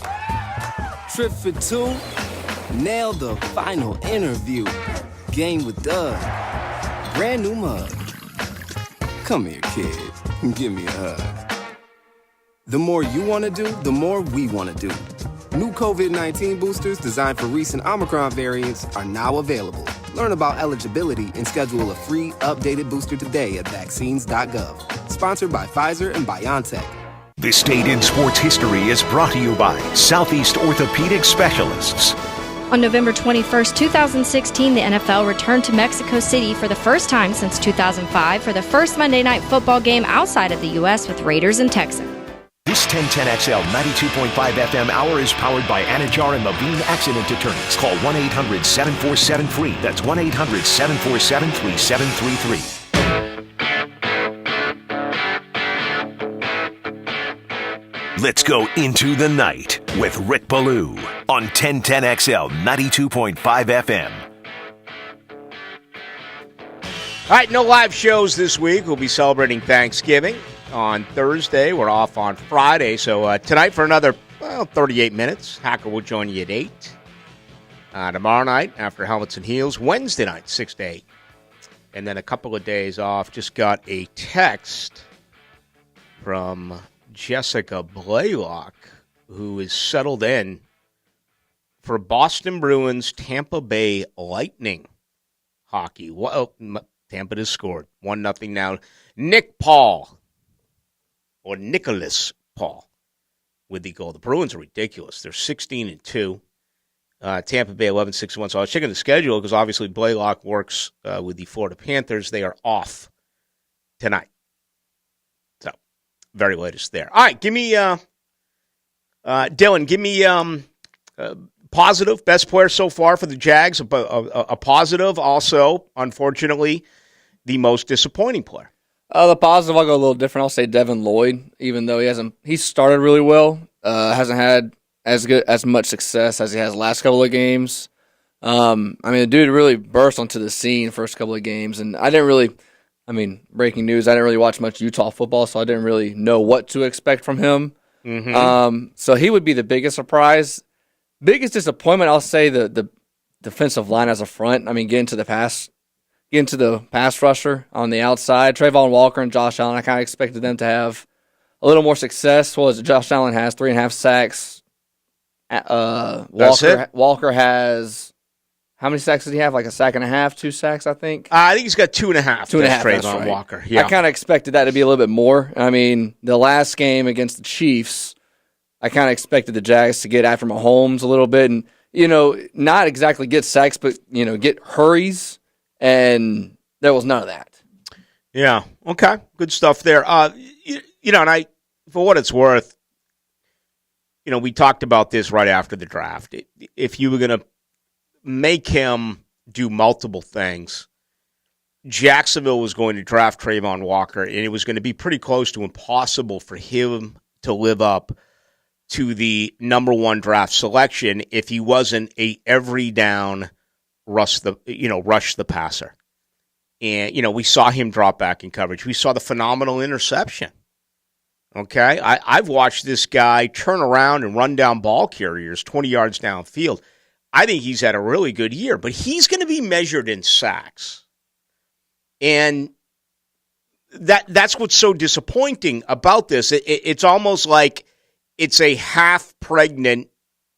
trip for two, nailed the final interview. Game with Doug, brand new mug. Come here, kids, give me a hug. The more you want to do, the more we want to do. New COVID-19 boosters designed for recent Omicron variants are now available. Learn about eligibility and schedule a free, updated booster today at vaccines.gov. Sponsored by Pfizer and BioNTech. This date in sports history is brought to you by Southeast Orthopedic Specialists. On November 21st, 2016, the NFL returned to Mexico City for the first time since 2005 for the first Monday Night Football game outside of the U.S. with Raiders and Texans. This 1010XL 92.5 FM hour is powered by Anajar and Levine Accident Attorneys. Call 1-800-747-FREE. That's 1-800-747-3733. Let's go into the night with Rick Ballou on 1010XL 92.5 FM. All right, no live shows this week. We'll be celebrating Thanksgiving on Thursday. We're off on Friday. So tonight for another 38 minutes. Hacker will join you at 8. Tomorrow night after Helmets and Heels. Wednesday night, 6 to 8. And then a couple of days off. Just got a text from Jessica Blaylock, who is settled in for Boston Bruins Tampa Bay Lightning hockey. Well, Tampa has scored 1-0 now. Nick Paul, or Nicholas Paul, with the goal. The Bruins are ridiculous. They're 16-2. Tampa Bay 11-6-1. So I was checking the schedule because obviously Blaylock works with the Florida Panthers. They are off tonight. Very latest there. All right, give me, Dylan, give me positive, best player so far for the Jags, a positive. Also, unfortunately, the most disappointing player. The positive, I'll go a little different. I'll say Devin Lloyd, even though he started really well, hasn't had as much success as he has the last couple of games. The dude really burst onto the scene first couple of games, and breaking news, I didn't really watch much Utah football, so I didn't really know what to expect from him. Mm-hmm. So he would be the biggest surprise. Biggest disappointment, I'll say the defensive line as a front. Getting to the pass rusher on the outside. Trayvon Walker and Josh Allen, I kind of expected them to have a little more success. What is it? Josh Allen has 3.5 sacks. Walker has, how many sacks did he have? Like a sack and a half, 2 sacks, I think? I think he's got 2.5. 2.5, that's Trayvon right. Walker. Yeah. I kind of expected that to be a little bit more. I mean, the last game against the Chiefs, I kind of expected the Jags to get after Mahomes a little bit and, not exactly get sacks, but, get hurries, and there was none of that. Yeah. Okay. Good stuff there. And for what it's worth, we talked about this right after the draft. If you were going to make him do multiple things, Jacksonville was going to draft Trayvon Walker, and it was going to be pretty close to impossible for him to live up to the number 1 draft selection if he wasn't a every down rush the passer. And, we saw him drop back in coverage. We saw the phenomenal interception. Okay? I've watched this guy turn around and run down ball carriers 20 yards downfield. I think he's had a really good year, but he's going to be measured in sacks. And that's what's so disappointing about this. It's almost like it's a half-pregnant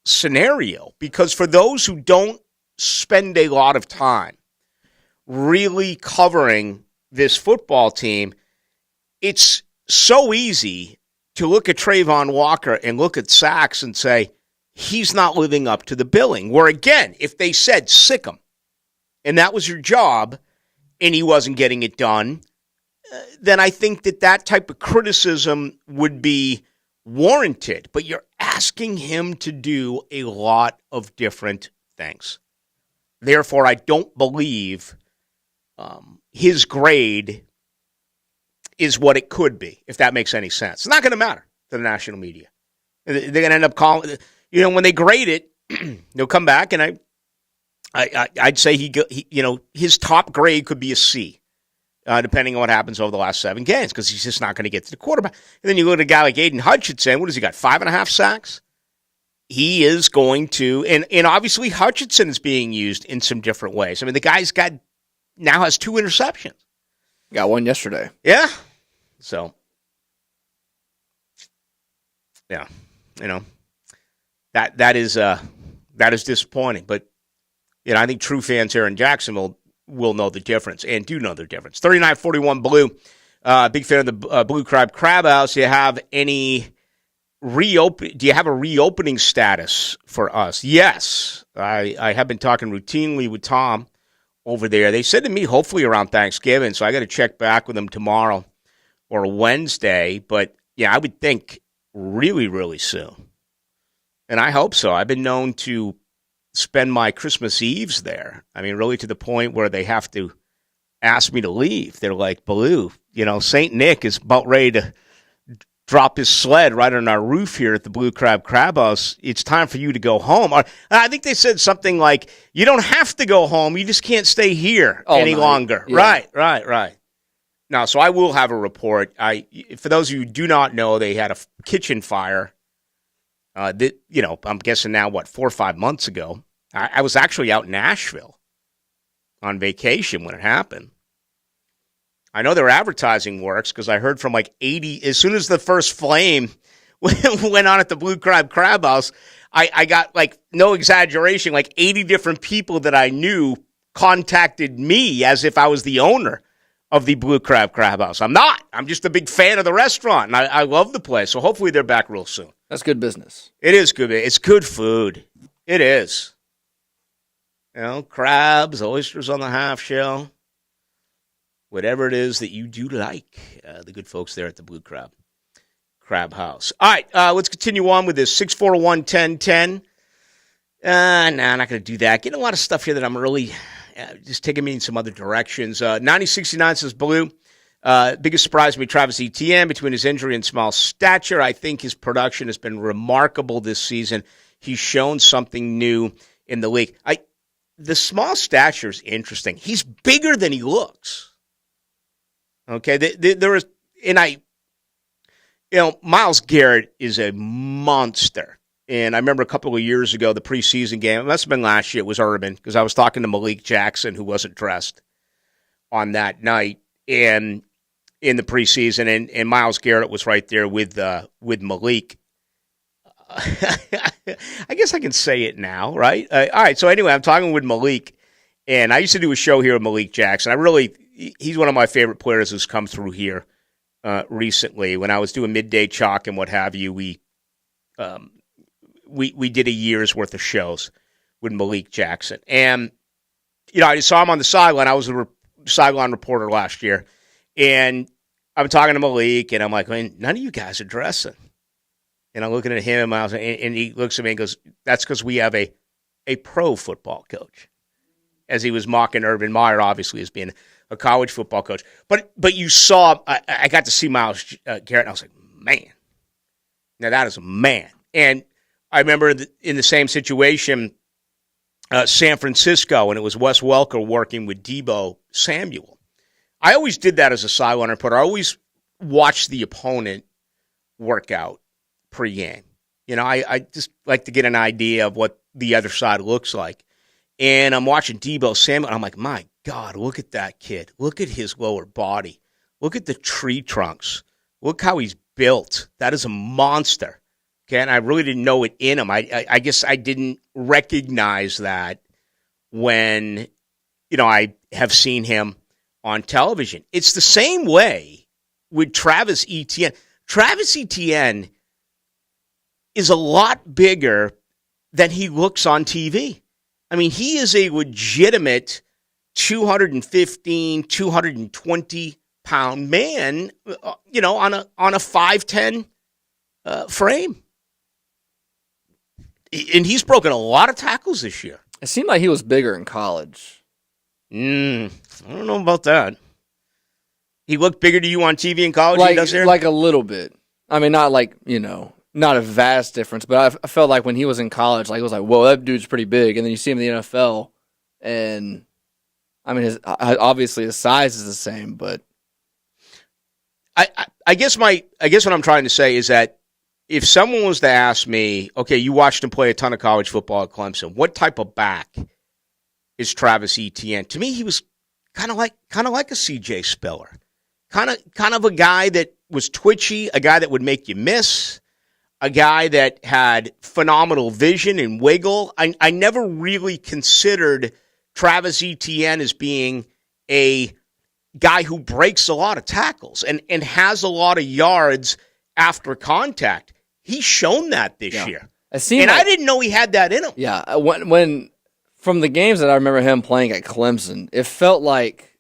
scenario, because for those who don't spend a lot of time really covering this football team, it's so easy to look at Trayvon Walker and look at sacks and say, he's not living up to the billing. Where, again, if they said sick him, and that was your job, and he wasn't getting it done, then I think that type of criticism would be warranted. But you're asking him to do a lot of different things. Therefore, I don't believe his grade is what it could be, if that makes any sense. It's not going to matter to the national media. They're going to end up calling, when they grade it, they'll come back, and I'd say his top grade could be a C. Depending on what happens over the last 7 games, because he's just not going to get to the quarterback. And then you look at a guy like Aiden Hutchinson. What has he got, 5.5 sacks? He is going to, and obviously Hutchinson is being used in some different ways. I mean, the guy's now has 2 interceptions. Got 1 yesterday. Yeah. So, yeah, that is disappointing. But, I think true fans here in Jacksonville will know the difference and do know the difference. 3941 Ballou. Big fan of the Blue Crab House. Do you have any do you have a reopening status for us? Yes. I have been talking routinely with Tom over there. They said to me hopefully around Thanksgiving, so I got to check back with them tomorrow or Wednesday. But, yeah, I would think really, really soon. And I hope so. I've been known to spend my Christmas Eves there. I mean, really to the point where they have to ask me to leave. They're like, Ballou, St. Nick is about ready to drop his sled right on our roof here at the Blue Crab House. It's time for you to go home. I think they said something like, you don't have to go home. You just can't stay here any longer. Yeah. Right. Now, so I will have a report. For those of you who do not know, they had a kitchen fire. I'm guessing now, 4 or 5 months ago. I was actually out in Nashville on vacation when it happened. I know their advertising works because I heard from 80, as soon as the first flame went on at the Blue Crab House, I got, no exaggeration, 80 different people that I knew contacted me as if I was the owner of the Blue Crab House. I'm not. I'm just a big fan of the restaurant, and I love the place. So hopefully they're back real soon. That's good business. It is good. It's good food. It is. Crabs, oysters on the half shell, whatever it is that you do like. The good folks there at the Blue Crab House. All right, let's continue on with this. 641-1010. No, I'm not going to do that. Getting a lot of stuff here that I'm really just taking me in some other directions. 9069 says, Ballou, biggest surprise to me, Travis Etienne, between his injury and small stature. I think his production has been remarkable this season. He's shown something new in the league. The small stature is interesting. He's bigger than he looks. Okay, there is, Myles Garrett is a monster. And I remember a couple of years ago, the preseason game, it must have been last year, it was Urban, because I was talking to Malik Jackson, who wasn't dressed on that night. And in the preseason, and Myles Garrett was right there with Malik. I guess I can say it now, right? All right. So anyway, I'm talking with Malik, and I used to do a show here with Malik Jackson. He's one of my favorite players who's come through here recently. When I was doing midday chalk and what have you, we did a year's worth of shows with Malik Jackson, and I just saw him on the sideline. I was a sideline reporter last year, and I'm talking to Malik, and I'm like, man, none of you guys are dressing. And I'm looking at him, and he looks at me and goes, that's because we have a pro football coach. As he was mocking Urban Meyer, obviously, as being a college football coach. But you saw, I got to see Myles Garrett, and I was like, man, now that is a man. And I remember in the same situation, San Francisco, and it was Wes Welker working with Deebo Samuel. I always did that as a sideline reporter. I always watched the opponent work out pregame. I just like to get an idea of what the other side looks like. And I'm watching Deebo Samuel, and I'm like, my God, look at that kid. Look at his lower body. Look at the tree trunks. Look how he's built. That is a monster. Okay, and I really didn't know it in him. I guess I didn't recognize that when, I have seen him on television. It's the same way with Travis Etienne. Travis Etienne is a lot bigger than he looks on TV. I mean, he is a legitimate 215, 220-pound man, on a 5'10" frame. And he's broken a lot of tackles this year. It seemed like he was bigger in college. I don't know about that. He looked bigger to you on TV in college than he does here? Like a little bit. I mean, not like, not a vast difference, but I felt like when he was in college, it was like, whoa, that dude's pretty big. And then you see him in the NFL, and I mean, obviously his size is the same, but I guess what I'm trying to say is that if someone was to ask me, okay, you watched him play a ton of college football at Clemson, what type of back is Travis Etienne? To me, he was kind of like a CJ Spiller, kind of a guy that was twitchy, a guy that would make you miss. A guy that had phenomenal vision and wiggle. I never really considered Travis Etienne as being a guy who breaks a lot of tackles and has a lot of yards after contact. He's shown that this year. I didn't know he had that in him. Yeah, when from the games that I remember him playing at Clemson, it felt like,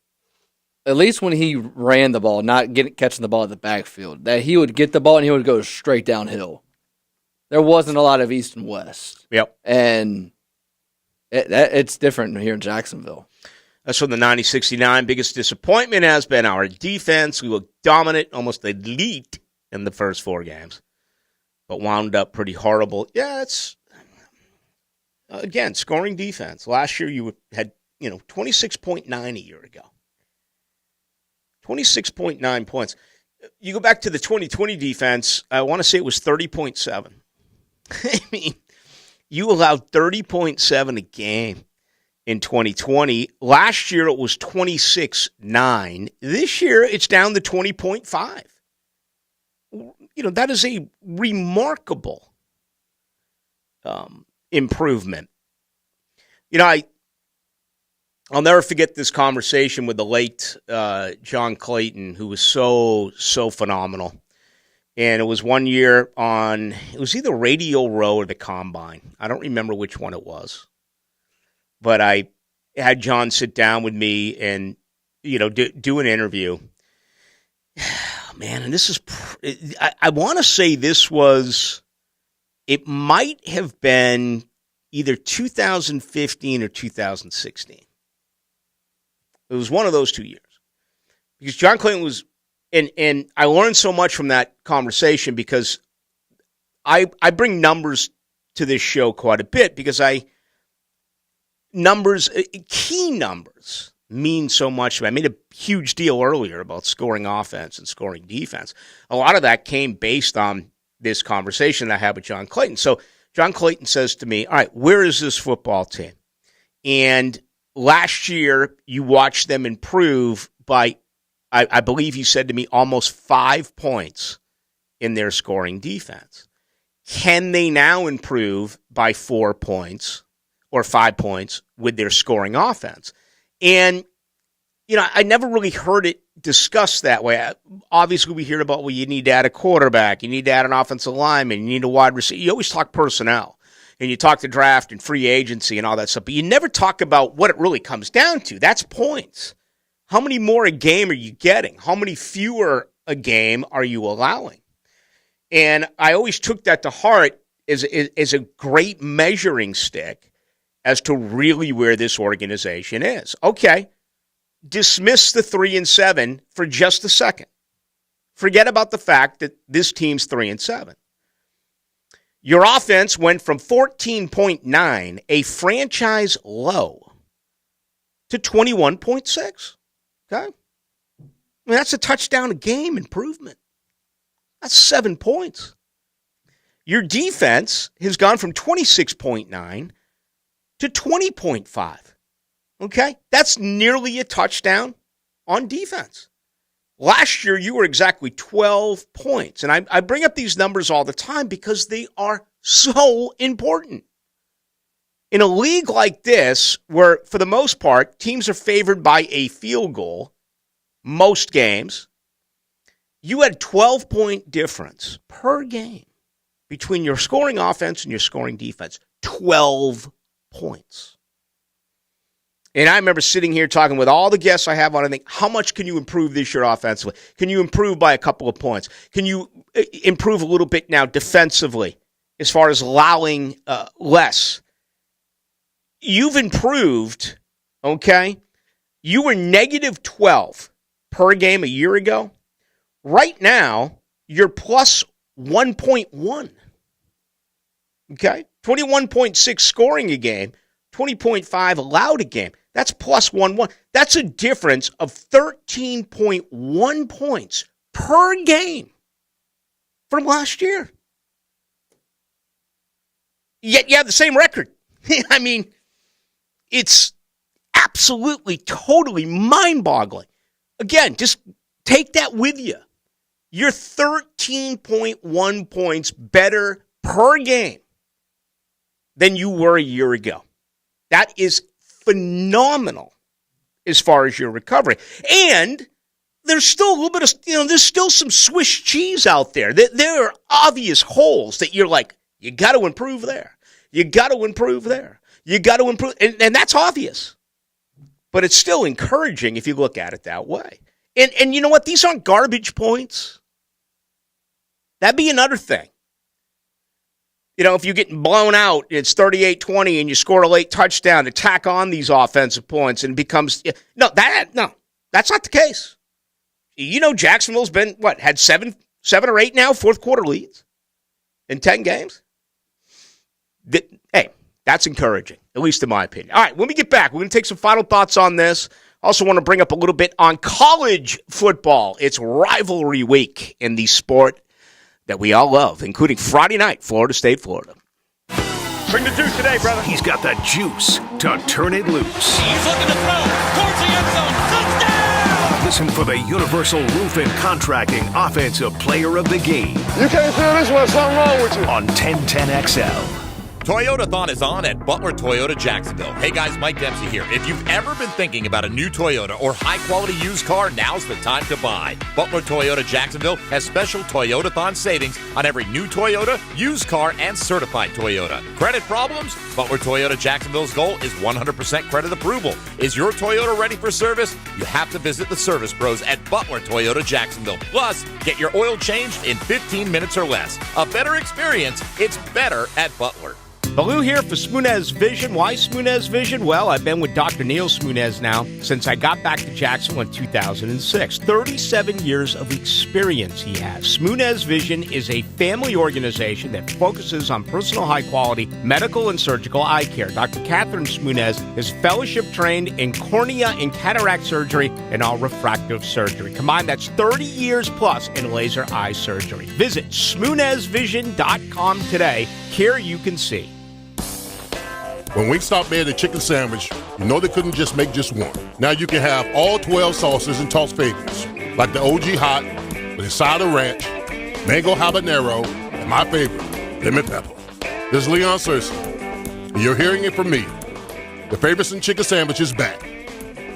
at least when he ran the ball, not catching the ball at the backfield, that he would get the ball and he would go straight downhill. There wasn't a lot of east and west. Yep. And it's different here in Jacksonville. That's from the 90-69. Biggest disappointment has been our defense. We looked dominant, almost elite in the first 4 games, but wound up pretty horrible. Yeah, it's, again, scoring defense. Last year you had, 26.9 a year ago. 26.9 points. You go back to the 2020 defense, I want to say it was 30.7. I mean, you allowed 30.7 a game in 2020. Last year, it was 26.9. This year, it's down to 20.5. That is a remarkable improvement. I'll never forget this conversation with the late John Clayton, who was so phenomenal. And it was one year it was either Radio Row or the Combine. I don't remember which one it was. But I had John sit down with me and, do an interview. Man, and this is, I want to say it might have been either 2015 or 2016. It was one of those 2 years. Because John Clayton was, and I learned so much from that conversation because I bring numbers to this show quite a bit because key numbers mean so much. I made a huge deal earlier about scoring offense and scoring defense. A lot of that came based on this conversation that I had with John Clayton. So John Clayton says to me, all right, where is this football team? And last year, you watched them improve by I believe he said to me, almost 5 points in their scoring defense. Can they now improve by 4 points or 5 points with their scoring offense? And, I never really heard it discussed that way. Obviously, we hear about, you need to add a quarterback, you need to add an offensive lineman, you need a wide receiver. You always talk personnel, and you talk to draft and free agency and all that stuff, but you never talk about what it really comes down to. That's points. How many more a game are you getting? How many fewer a game are you allowing? And I always took that to heart as a great measuring stick as to really where this organization is. Okay, dismiss the 3-7 for just a second. Forget about the fact that this team's 3-7. Your offense went from 14.9, a franchise low, to 21.6. Okay? That's a touchdown a game improvement. That's 7 points. Your defense has gone from 26.9 to 20.5. Okay? That's nearly a touchdown on defense. Last year, you were exactly 12 points. And I bring up these numbers all the time because they are so important. In a league like this, where for the most part, teams are favored by a field goal, most games, you had 12-point difference per game between your scoring offense and your scoring defense. 12 points. And I remember sitting here talking with all the guests I have on and think, how much can you improve this year offensively? Can you improve by a couple of points? Can you improve a little bit now defensively as far as allowing less? You've improved, okay? You were negative 12 per game a year ago. Right now, you're plus 1.1. Okay? 21.6 scoring a game, 20.5 allowed a game. That's plus 1.1. That's a difference of 13.1 points per game from last year. Yet you have the same record. I mean, it's absolutely, totally mind-boggling. Again, just take that with you. You're 13.1 points better per game than you were a year ago. That is phenomenal as far as your recovery. And there's still a little bit of, there's still some Swiss cheese out there. There are obvious holes that you're like, you got to improve there. You got to improve there. You got to improve. And that's obvious. But it's still encouraging if you look at it that way. And you know what? These aren't garbage points. That'd be another thing. If you're getting blown out, it's 38-20 and you score a late touchdown to tack on these offensive points and it becomes no, that's not the case. Jacksonville's been had seven or eight now fourth quarter leads in 10 games. Hey, that's encouraging, at least in my opinion. All right, when we get back, we're going to take some final thoughts on this. Also want to bring up a little bit on college football. It's rivalry week in the sport that we all love, including Friday night, Florida State, Florida. Bring the juice today, brother. He's got the juice to turn it loose. He's looking to throw towards the end zone. Touchdown! Listen for the Universal Roof and Contracting Offensive Player of the Game. You can't feel this one, something wrong with you. On 1010XL. Toyotathon is on at Butler Toyota Jacksonville. Hey guys, Mike Dempsey here. If you've ever been thinking about a new Toyota or high-quality used car, now's the time to buy. Butler Toyota Jacksonville has special Toyotathon savings on every new Toyota, used car, and certified Toyota. Credit problems? Butler Toyota Jacksonville's goal is 100% credit approval. Is your Toyota ready for service? You have to visit the service pros at Butler Toyota Jacksonville. Plus, get your oil changed in 15 minutes or less. A better experience, it's better at Butler. Ballou here for Smunez Vision. Why Smunez Vision? Well, I've been with Dr. Neil Smunez now since I got back to Jacksonville in 2006. 37 years of experience he has. Smunez Vision is a family organization that focuses on personal high-quality medical and surgical eye care. Dr. Catherine Smunez is fellowship-trained in cornea and cataract surgery and all refractive surgery. Combined, that's 30 years plus in laser eye surgery. Visit SmunezVision.com today. Care you can see. When Wingstop made a chicken sandwich, you know they couldn't just make just one. Now you can have all 12 sauces and tossed favorites. like the OG Hot with inside of ranch, mango habanero, and my favorite, lemon pepper. This is Leon Searcy, and you're hearing it from me. The Favorson Chicken Sandwich is back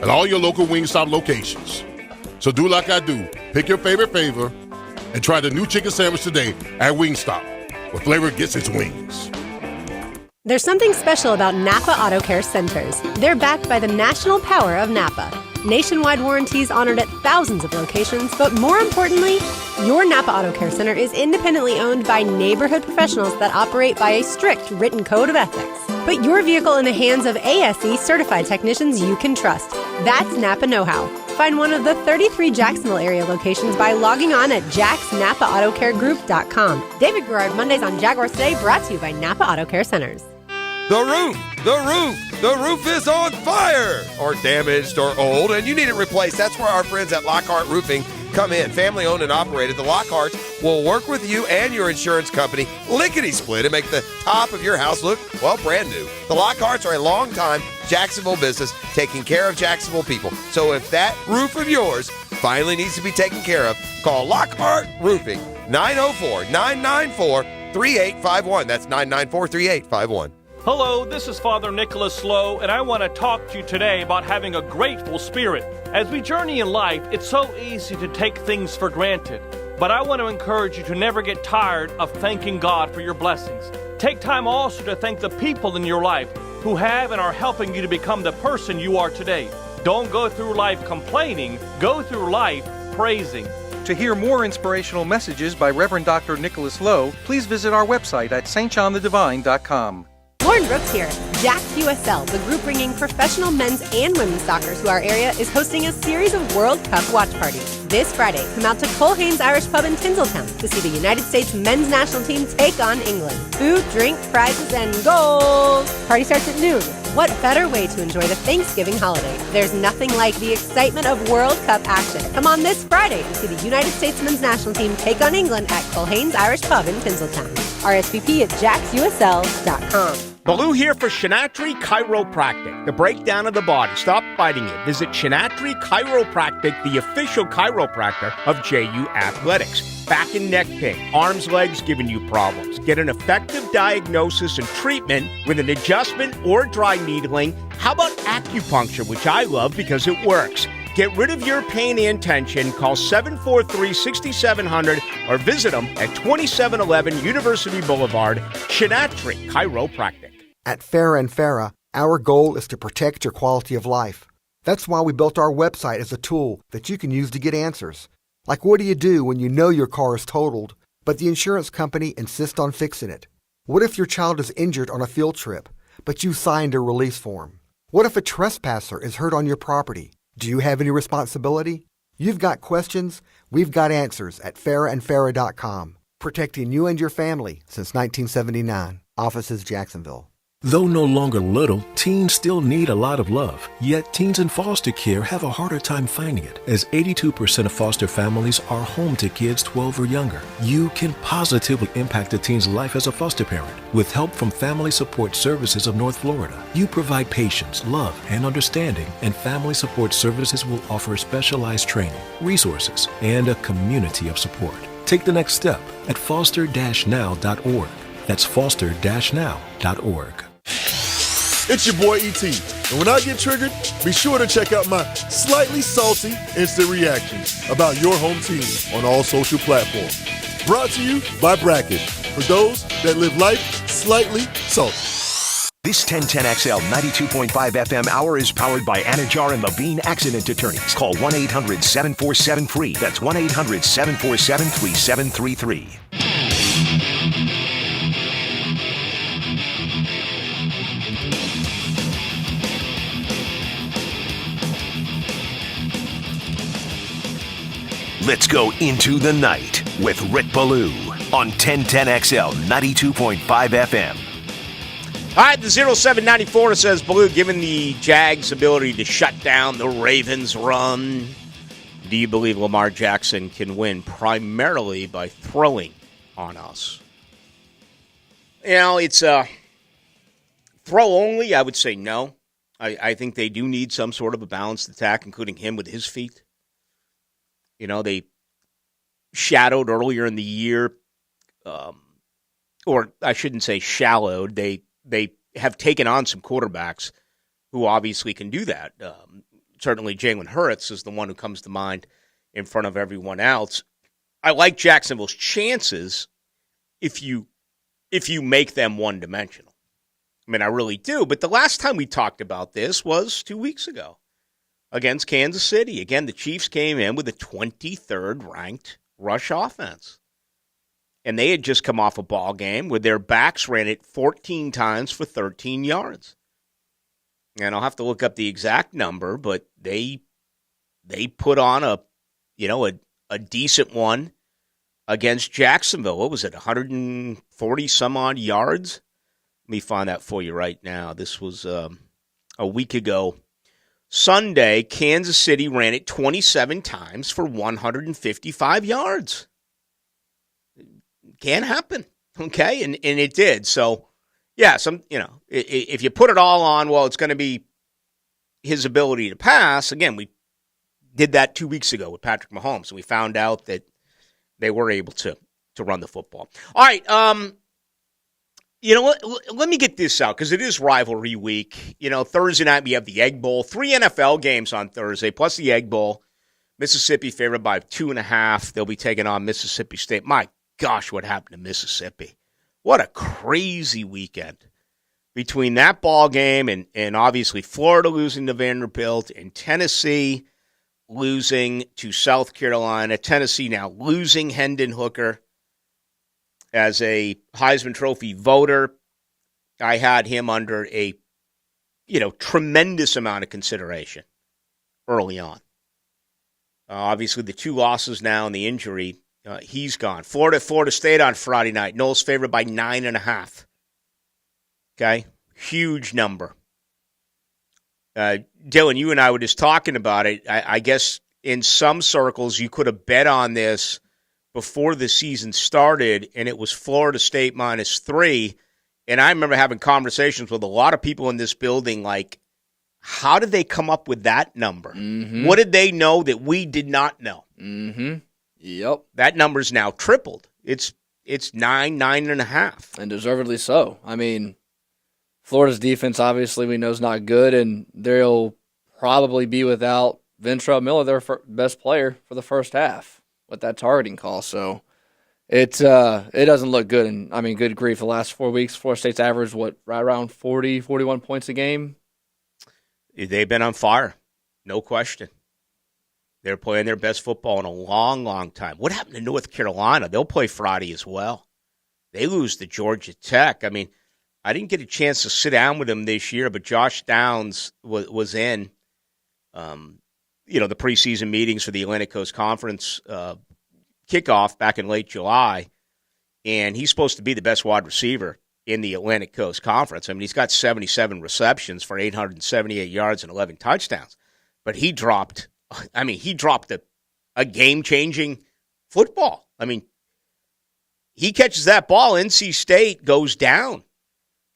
at all your local Wingstop locations. So do like I do. Pick your favorite flavor and try the new chicken sandwich today at Wingstop, where flavor gets its wings. There's something special about Napa Auto Care Centers. They're backed by the national power of Napa. Nationwide warranties honored at thousands of locations, but more importantly, your Napa Auto Care Center is independently owned by neighborhood professionals that operate by a strict written code of ethics. Put your vehicle in the hands of ASE certified technicians you can trust. That's Napa Know-How. Find one of the 33 Jacksonville area locations by logging on at jacksnapaautocare.com. David Garrard, Mondays on Jaguars Today, brought to you by Napa Auto Care Centers. The roof is on fire, or damaged, or old, and you need it replaced. That's where our friends at Lockhart Roofing come in. Family owned and operated. The Lockharts will work with you and your insurance company lickety-split and make the top of your house look, well, brand new. The Lockharts are a long-time Jacksonville business taking care of Jacksonville people. So if that roof of yours finally needs to be taken care of, call Lockhart Roofing, 904-994-3851. That's 994-3851. Hello, this is Father Nicholas Lowe, and I want to talk to you today about having a grateful spirit. As we journey in life, it's so easy to take things for granted. But I want to encourage you to never get tired of thanking God for your blessings. Take time also to thank the people in your life who have and are helping you to become the person you are today. Don't go through life complaining, go through life praising. To hear more inspirational messages by Reverend Dr. Nicholas Lowe, please visit our website at stjohnthedivine.com. Lauren Brooks here. Jack's USL, the group bringing professional men's and women's soccer to our area, is hosting a series of World Cup watch parties. This Friday, come out to Colhane's Irish Pub in Tinseltown to see the United States men's national team take on England. Food, drink, prizes, and goals! Party starts at noon. What better way to enjoy the Thanksgiving holiday? There's nothing like the excitement of World Cup action. Come on this Friday to see the United States men's national team take on England at Colhane's Irish Pub in Tinseltown. RSVP at jacksusl.com. Ballou here for Shinatri Chiropractic, the breakdown of the body. Stop fighting it. Visit Shinatri Chiropractic, the official chiropractor of JU Athletics. Back and neck pain, arms, legs giving you problems. Get an effective diagnosis and treatment with an adjustment or dry needling. How about acupuncture, which I love because it works? Get rid of your pain and tension. Call 743-6700 or visit them at 2711 University Boulevard, Shinatri Chiropractic. At Farah & Farah, our goal is to protect your quality of life. That's why we built our website as a tool that you can use to get answers. Like, what do you do when you know your car is totaled, but the insurance company insists on fixing it? What if your child is injured on a field trip, but you signed a release form? What if a trespasser is hurt on your property? Do you have any responsibility? You've got questions, we've got answers at farahandfarah.com. Protecting you and your family since 1979. Offices Jacksonville. Though no longer little, teens still need a lot of love. Yet teens in foster care have a harder time finding it, as 82% of foster families are home to kids 12 or younger. You can positively impact a teen's life as a foster parent with help from Family Support Services of North Florida. You provide patience, love, and understanding, and Family Support Services will offer specialized training, resources, and a community of support. Take the next step at foster-now.org. That's foster-now.org. It's your boy E.T. And when I get triggered, be sure to check out my slightly salty instant reactions about your home team on all social platforms. Brought to you by Brackish, for those that live life slightly salty. This 1010XL 92.5 FM hour is powered by Anajar and Levine Accident Attorneys. Call 1-800-747-FREE. That's 1-800-747-3733. Let's go into the night with Rick Ballou on 1010XL 92.5 FM. All right, the 0794 says, Ballou, given the Jags' ability to shut down the Ravens' run, do you believe Lamar Jackson can win primarily by throwing on us? You know, it's throw only. I would say no. I think they do need some sort of a balanced attack, including him with his feet. They shadowed earlier in the year, or I shouldn't say shallowed. They have taken on some quarterbacks who obviously can do that. Certainly Jalen Hurts is the one who comes to mind in front of everyone else. I like Jacksonville's chances if you make them one-dimensional. I mean, I really do. But the last time we talked about this was 2 weeks ago against Kansas City. Again, the Chiefs came in with a 23rd ranked rush offense. And they had just come off a ball game where their backs ran it 14 times for 13 yards. And I'll have to look up the exact number, but they put on a decent one against Jacksonville. What was it, 140 some odd yards? Let me find that for you right now. This was a week ago. Sunday, Kansas City ran it 27 times for 155 yards. Can happen, okay? And it did. So, yeah, if you put it all on, well, it's going to be his ability to pass. Again, we did that 2 weeks ago with Patrick Mahomes, and we found out that they were able to run the football. All right, let me get this out because it is rivalry week. Thursday night we have the Egg Bowl. 3 NFL games on Thursday, plus the Egg Bowl. Mississippi favored by 2.5. They'll be taking on Mississippi State. My gosh, what happened to Mississippi? What a crazy weekend between that ball game and obviously Florida losing to Vanderbilt and Tennessee losing to South Carolina. Tennessee now losing Hendon Hooker as a Heisman Trophy voter. I had him under a tremendous amount of consideration early on. Obviously, the 2 losses now and the injury. He's gone. Florida State on Friday night. Noles favored by 9.5. Okay? Huge number. Dylan, you and I were just talking about it. I guess in some circles you could have bet on this before the season started, and it was Florida State -3. And I remember having conversations with a lot of people in this building like, how did they come up with that number? Mm-hmm. What did they know that we did not know? Mm-hmm. Yep. That number's now tripled. It's 9.5. And deservedly so. I mean, Florida's defense, obviously, we know is not good, and they'll probably be without Ventrell Miller, their best player, for the first half with that targeting call. So it doesn't look good. And, I mean, good grief, the last 4 weeks, Florida State's averaged, right around 40, 41 points a game? They've been on fire, no question. They're playing their best football in a long, long time. What happened to North Carolina? They'll play Friday as well. They lose to Georgia Tech. I mean, I didn't get a chance to sit down with them this year, but Josh Downs was in, the preseason meetings for the Atlantic Coast Conference kickoff back in late July, and he's supposed to be the best wide receiver in the Atlantic Coast Conference. I mean, he's got 77 receptions for 878 yards and 11 touchdowns, but he dropped a game-changing football. I mean, he catches that ball, NC State goes down.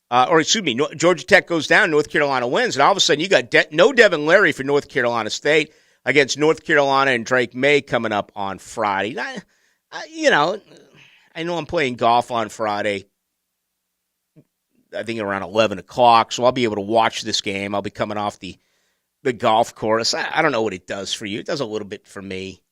Georgia Tech goes down, North Carolina wins, and all of a sudden you got no Devin Leary for North Carolina State against North Carolina and Drake May coming up on Friday. I know I'm playing golf on Friday, I think around 11 o'clock, so I'll be able to watch this game. I'll be coming off the golf course. I don't know what it does for you. It does a little bit for me.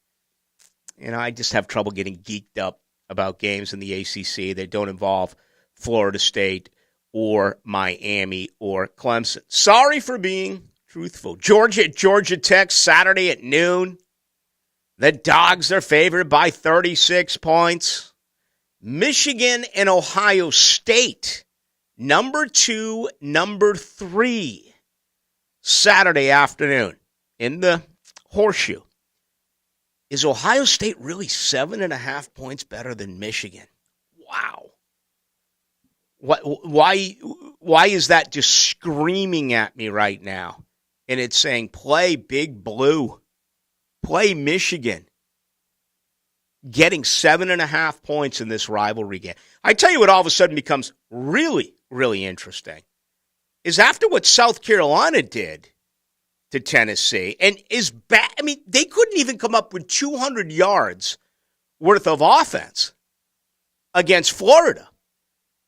I just have trouble getting geeked up about games in the ACC that don't involve Florida State or Miami or Clemson. Sorry for being truthful. Georgia Tech, Saturday at noon. The Dogs are favored by 36 points. Michigan and Ohio State, number 2, number 3. Saturday afternoon in the Horseshoe. Is Ohio State really 7.5 points better than Michigan? Wow. Why is that just screaming at me right now? And it's saying, play Big Blue. Play Michigan. Getting 7.5 points in this rivalry game. I tell you what all of a sudden becomes really, really interesting is after what South Carolina did to Tennessee. And is bad. I mean, they couldn't even come up with 200 yards worth of offense against Florida.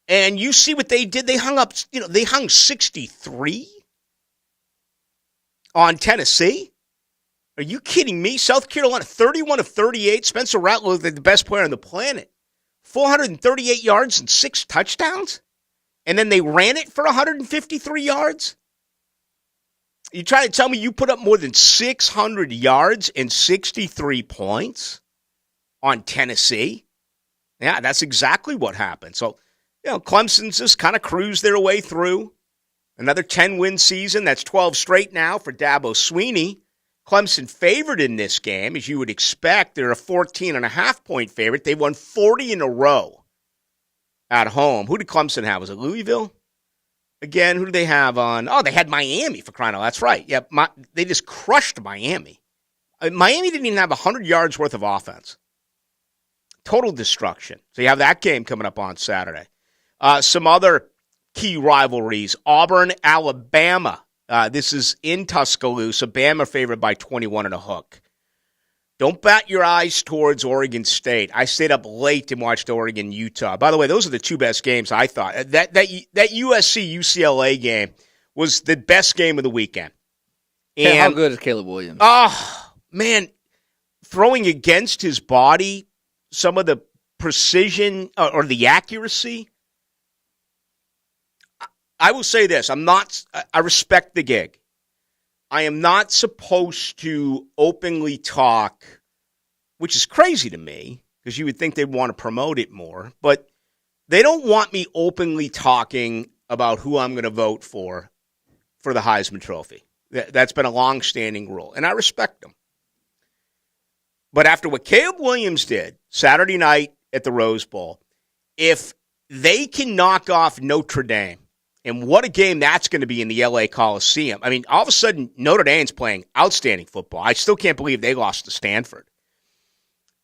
And you see what they did. They hung 63 on Tennessee. Are you kidding me? South Carolina, 31 of 38. Spencer Rattler looked like the best player on the planet. 438 yards and 6 touchdowns? And then they ran it for 153 yards? You try to tell me you put up more than 600 yards and 63 points on Tennessee? Yeah, that's exactly what happened. So, Clemson's just kind of cruised their way through. Another 10-win season. That's 12 straight now for Dabo Swinney. Clemson favored in this game, as you would expect. They're a 14.5-point favorite. They won 40 in a row at home. Who did Clemson have? Was it Louisville? Again, who did they have on? Oh, they had Miami, for crying out loud. That's right. Yeah, they just crushed Miami. Miami didn't even have 100 yards worth of offense. Total destruction. So you have that game coming up on Saturday. Some other key rivalries. Auburn, Alabama. This is in Tuscaloosa. Bama favored by 21 and a hook. Don't bat your eyes towards Oregon State. I stayed up late and watched Oregon, Utah. By the way, those are the two best games, I thought. That USC-UCLA game was the best game of the weekend. And how good is Caleb Williams? Oh, man. Throwing against his body, some of the precision or the accuracy. I will say this. I respect the gig. I am not supposed to openly talk, which is crazy to me, because you would think they'd want to promote it more, but they don't want me openly talking about who I'm going to vote for the Heisman Trophy. That's been a long-standing rule, and I respect them. But after what Caleb Williams did Saturday night at the Rose Bowl, if they can knock off Notre Dame, and what a game that's going to be in the L.A. Coliseum. I mean, all of a sudden, Notre Dame's playing outstanding football. I still can't believe they lost to Stanford.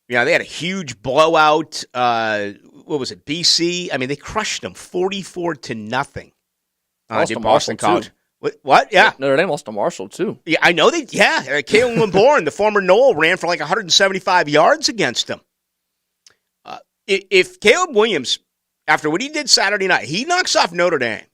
They had a huge blowout. What was it, BC? I mean, they crushed them 44-0. Lost to Marshall, College. What? Yeah. Notre Dame lost to Marshall, too. Yeah, I know they. Yeah. Kalen Lamborn, the former Knoll, ran for like 175 yards against them. If Caleb Williams, after what he did Saturday night, he knocks off Notre Dame,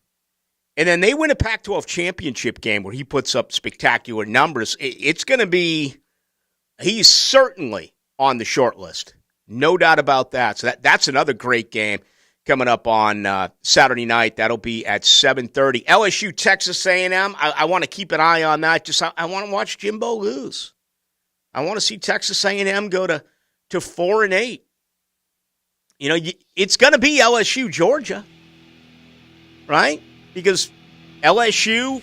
and then they win a Pac-12 championship game where he puts up spectacular numbers, it's going to be – he's certainly on the short list. No doubt about that. So that's another great game coming up on Saturday night. That'll be at 7:30. LSU, Texas A&M. I want to keep an eye on that. I want to watch Jimbo lose. I want to see Texas A&M go to 4-8. It's going to be LSU, Georgia, right? Because LSU,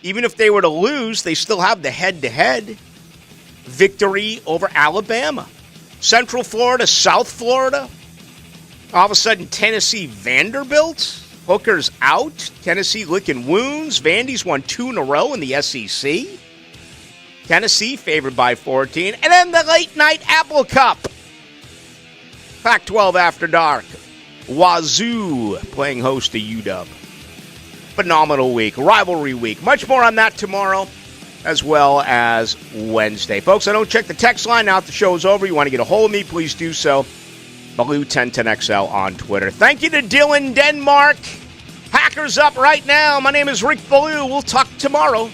even if they were to lose, they still have the head-to-head victory over Alabama. Central Florida, South Florida. All of a sudden, Tennessee, Vanderbilt. Hooker's out. Tennessee licking wounds. Vandy's won 2 in a row in the SEC. Tennessee favored by 14. And then the late-night Apple Cup. Pac-12 After Dark. Wazoo playing host to UW. Phenomenal week. Rivalry week. Much more on that tomorrow, as well as Wednesday. Folks, I don't check the text line now that the show is over. You want to get a hold of me, please do so. Ballou 1010XL on Twitter. Thank you to Dylan Denmark. Packers up right now. My name is Rick Ballou. We'll talk tomorrow.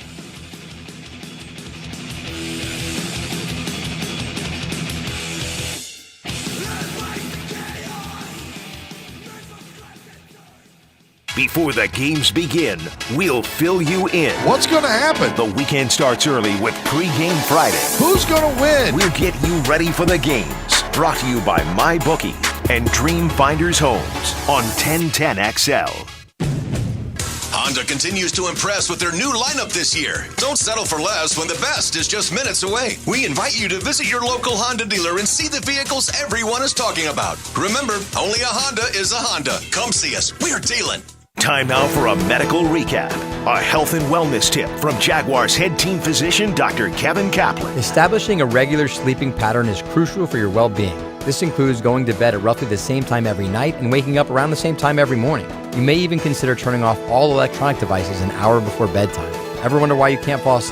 Before the games begin, we'll fill you in. What's going to happen? The weekend starts early with Pre-Game Friday. Who's going to win? We'll get you ready for the games. Brought to you by MyBookie and Dream Finders Homes on 1010XL. Honda continues to impress with their new lineup this year. Don't settle for less when the best is just minutes away. We invite you to visit your local Honda dealer and see the vehicles everyone is talking about. Remember, only a Honda is a Honda. Come see us. We're dealing. Time now for a medical recap. A health and wellness tip from Jaguars head team physician Dr. Kevin Kaplan. Establishing a regular sleeping pattern is crucial for your well-being. This includes going to bed at roughly the same time every night and waking up around the same time every morning. You may even consider turning off all electronic devices an hour before bedtime. Ever wonder why you can't fall asleep?